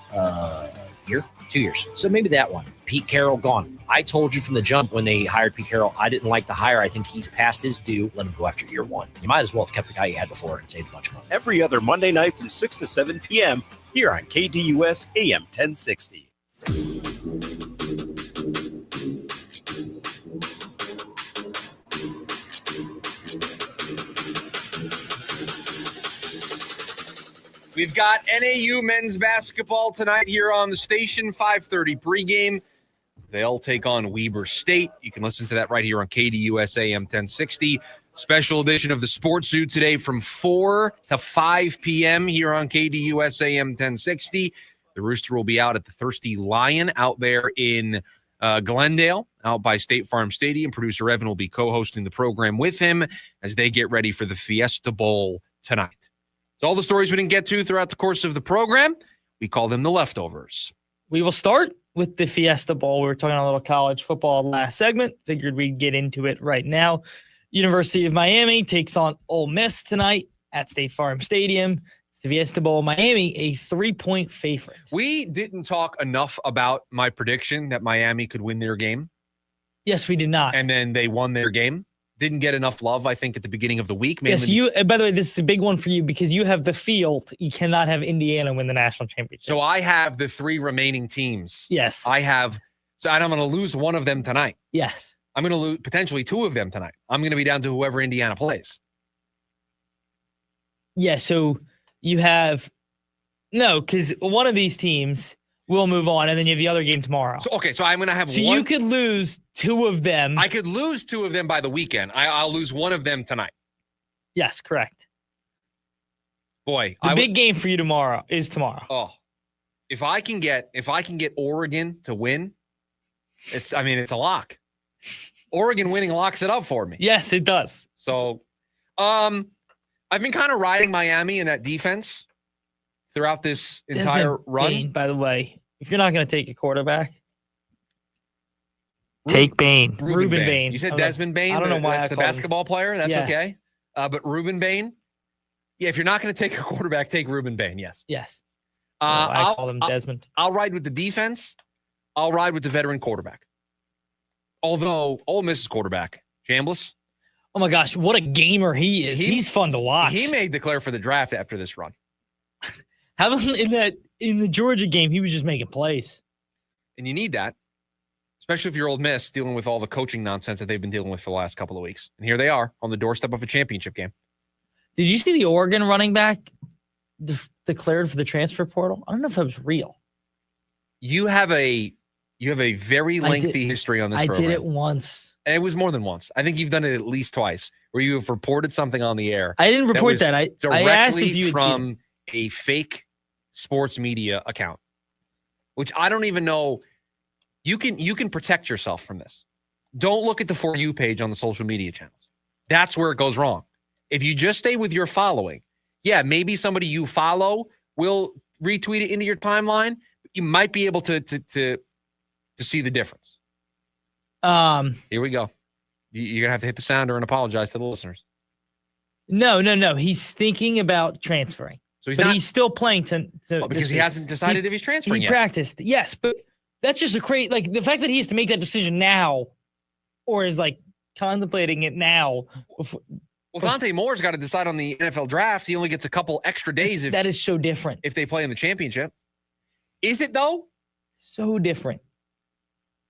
Year? 2 years. So maybe that one. Pete Carroll gone. I told you from the jump when they hired Pete Carroll, I didn't like the hire. I think he's past his due. Let him go after year one. You might as well have kept the guy you had before and saved a bunch of money. Every other Monday night from 6 to 7 p.m. here on KDUS AM 1060. We've got NAU men's basketball tonight here on the station, 5:30 pregame. They'll take on Weber State. You can listen to that right here on KDUS AM 1060. Special edition of the Sports Zoo today from 4 to 5 p.m. here on KDUS AM 1060. The Rooster will be out at the Thirsty Lion out there in Glendale, out by State Farm Stadium. Producer Evan will be co-hosting the program with him as they get ready for the Fiesta Bowl tonight. So all the stories we didn't get to throughout the course of the program, we call them the leftovers. We will start with the Fiesta Bowl. We were talking a little college football last segment. Figured we'd get into it right now. University of Miami takes on Ole Miss tonight at State Farm Stadium. It's the Fiesta Bowl. Miami, a 3-point favorite. We didn't talk enough about my prediction that Miami could win their game. Yes, we did not. And then they won their game. Didn't get enough love, I think, at the beginning of the week. Yes, by the way, this is a big one for you because you have the field. You cannot have Indiana win the national championship. So I have the 3 remaining teams. Yes. And I'm going to lose one of them tonight. Yes. I'm going to lose potentially 2 of them tonight. I'm going to be down to whoever Indiana plays. Yeah, so you have because one of these teams will move on, and then you have the other game tomorrow. So I'm going to have one. So you could lose 2 of them. I could lose 2 of them by the weekend. I'll lose one of them tonight. Yes, correct. Boy, the big game for you tomorrow is tomorrow. Oh, if I can get Oregon to win, it's a lock. Oregon winning locks it up for me. Yes, it does. So, I've been kind of riding Miami in that defense throughout this entire run. Bain, by the way, if you're not going to take a quarterback, take Bain. Ruben Bain. You said Desmond Bain? I don't know why that's the basketball player. That's okay. But Ruben Bain? Yeah, if you're not going to take a quarterback, take Ruben Bain, yes. Yes. I call him Desmond. I'll ride with the defense. I'll ride with the veteran quarterback. Although Ole Miss's quarterback, Chambliss. Oh, my gosh, what a gamer he is. He's fun to watch. He may declare for the draft after this run. How about in the Georgia game, he was just making plays. And you need that, especially if you're Ole Miss dealing with all the coaching nonsense that they've been dealing with for the last couple of weeks. And here they are on the doorstep of a championship game. Did you see the Oregon running back declared for the transfer portal? I don't know if that was real. You have a very lengthy history on this program. I did it once. And it was more than once. I think you've done it at least twice where you have reported something on the air. I didn't report that. I asked if you had from a fake sports media account, which I don't even know. You can protect yourself from this. Don't look at the For You page on the social media channels. That's where it goes wrong. If you just stay with your following, yeah, maybe somebody you follow will retweet it into your timeline. But you might be able to see the difference. Here we go. You're gonna have to hit the sounder and apologize to the listeners. No. He's thinking about transferring. So he's still playing because he hasn't decided if he's transferring yet. He practiced, yes, but that's just a crazy the fact that he has to make that decision now, or is contemplating it now. Well, Dante Moore's got to decide on the NFL draft. He only gets a couple extra days. That is so different. If they play in the championship. Is it, though? So different.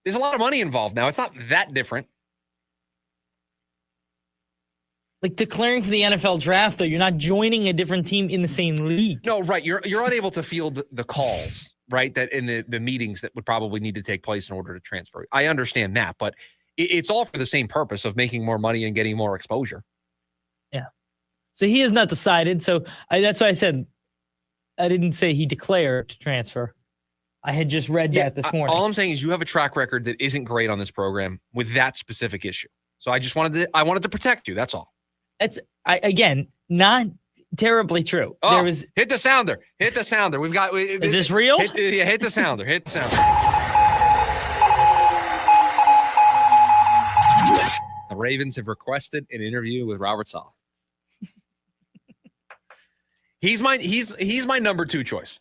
There's a lot of money involved now. It's not that different. Declaring for the NFL draft, though, you're not joining a different team in the same league. No, right. You're unable to field the calls, right, that in the meetings that would probably need to take place in order to transfer. I understand that, but it's all for the same purpose of making more money and getting more exposure. Yeah. So he has not decided. So that's why I said I didn't say he declared to transfer. I had just read that this morning. All I'm saying is you have a track record that isn't great on this program with that specific issue. So I just wanted to protect you. That's all. It's again not terribly true. Oh, hit the sounder. Hit the sounder. We've got. Is this real? Hit the sounder. Hit the sounder. The Ravens have requested an interview with Robert Saleh. He's my number 2 choice.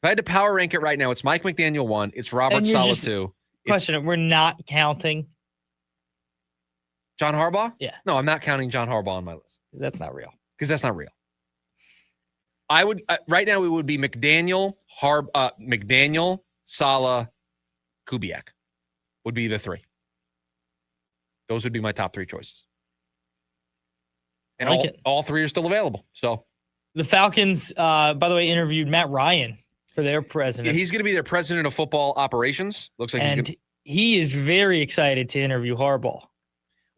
If I had to power rank it right now, it's Mike McDaniel 1. It's Robert Saleh 2. Question: we're not counting John Harbaugh? Yeah. No, I'm not counting John Harbaugh on my list. Because that's not real. I would right now it would be McDaniel, Saleh, Kubiak would be the 3. Those would be my top 3 choices. And all 3 are still available. So the Falcons, by the way, interviewed Matt Ryan for their president. Yeah, he's going to be their president of football operations. Looks like he is very excited to interview Harbaugh.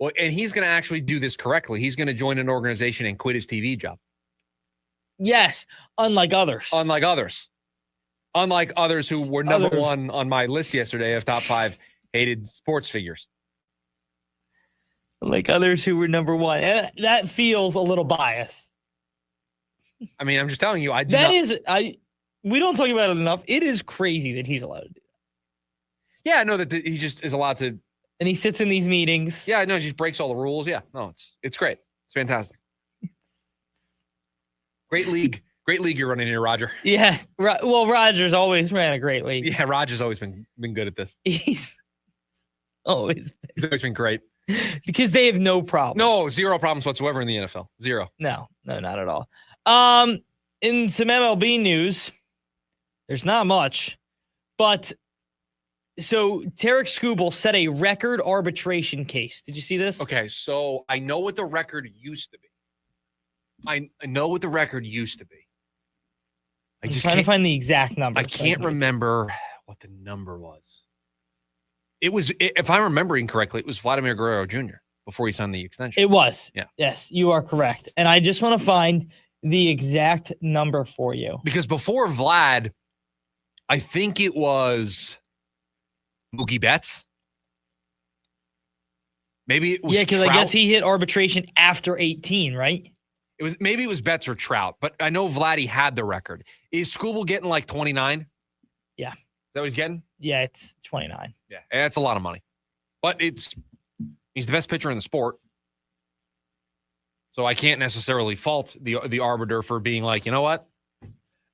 Well, and he's going to actually do this correctly. He's going to join an organization and quit his TV job. Yes, unlike others. Unlike others who were number 1 on my list yesterday of top 5 hated sports figures. Like others who were number 1. That feels a little biased. I mean, I'm just telling you. We don't talk about it enough. It is crazy that he's allowed to do that. Yeah, I know that he just is allowed to. And he sits in these meetings. Yeah, no, he just breaks all the rules. Yeah, no, it's great. It's fantastic. Great league you're running here, Roger. Yeah, well, Roger's always ran a great league. Yeah, Roger's always been good at this. Always. He's always been great. Because they have no problem. No, zero problems whatsoever in the NFL. Zero. No, not at all. In some MLB news, there's not much, but so Tarek Skubal set a record arbitration case. Did you see this? Okay, so I know what the record used to be. I know what the record used to be. I'm just trying to find the exact number. I can't remember what the number was. It was, if I'm remembering correctly, it was Vladimir Guerrero Jr. before he signed the extension. It was. Yeah. Yes, you are correct. And I just want to find the exact number for you. Because before Vlad, I think it was Mookie Betts. Maybe it was because I guess he hit arbitration after 18, right? Maybe it was Betts or Trout, but I know Vladdy had the record. Is Skubal getting like 29? Yeah. Is that what he's getting? Yeah, it's 29. Yeah, that's a lot of money. But he's the best pitcher in the sport. So I can't necessarily fault the arbiter for being like, you know what?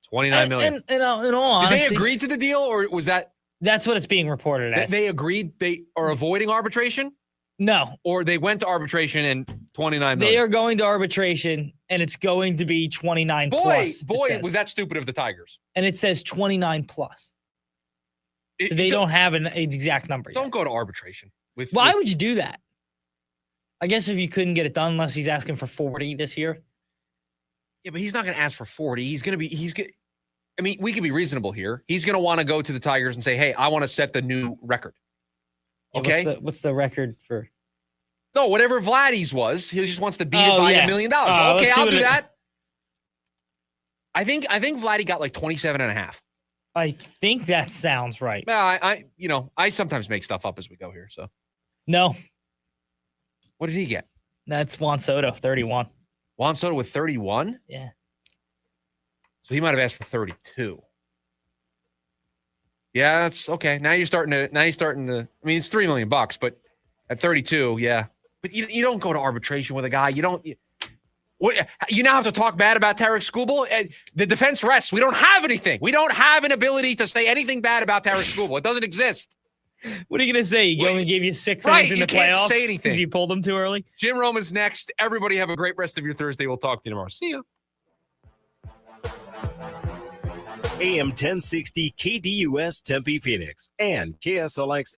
29 million. And in all honesty, did they agree to the deal, or was that? That's what it's being reported as. They agreed they are avoiding arbitration? No. Or they went to arbitration and 29 million. They are going to arbitration, and it's going to be 29 plus. Boy, was that stupid of the Tigers. And it says 29 plus. So they don't have an exact number yet. Don't go to arbitration. Why would you do that? I guess if you couldn't get it done, unless he's asking for 40 this year. Yeah, but he's not going to ask for 40. I mean, we can be reasonable here. He's going to want to go to the Tigers and say, hey, I want to set the new record. Okay. What's the record for? No, whatever Vladdy's was, he just wants to beat it by $1 million. Okay, I'll do that. I think Vladdy got like 27 and a half. I think that sounds right. Well, I sometimes make stuff up as we go here. So no. What did he get? That's Juan Soto, 31. Juan Soto with 31? Yeah. So he might have asked for 32. Yeah, that's okay. Now you're starting to. I mean, it's $3 million, but at 32, yeah. But you don't go to arbitration with a guy. You don't. You now have to talk bad about Tarek Skubal. The defense rests. We don't have anything. We don't have an ability to say anything bad about Tarek Skubal. It doesn't exist. What are you going to say? He only gave you 6 innings in the playoffs? You can't say anything. Because you pulled him too early? Jim Roman's next. Everybody have a great rest of your Thursday. We'll talk to you tomorrow. See ya. AM 1060 KDUS Tempe Phoenix and KSLX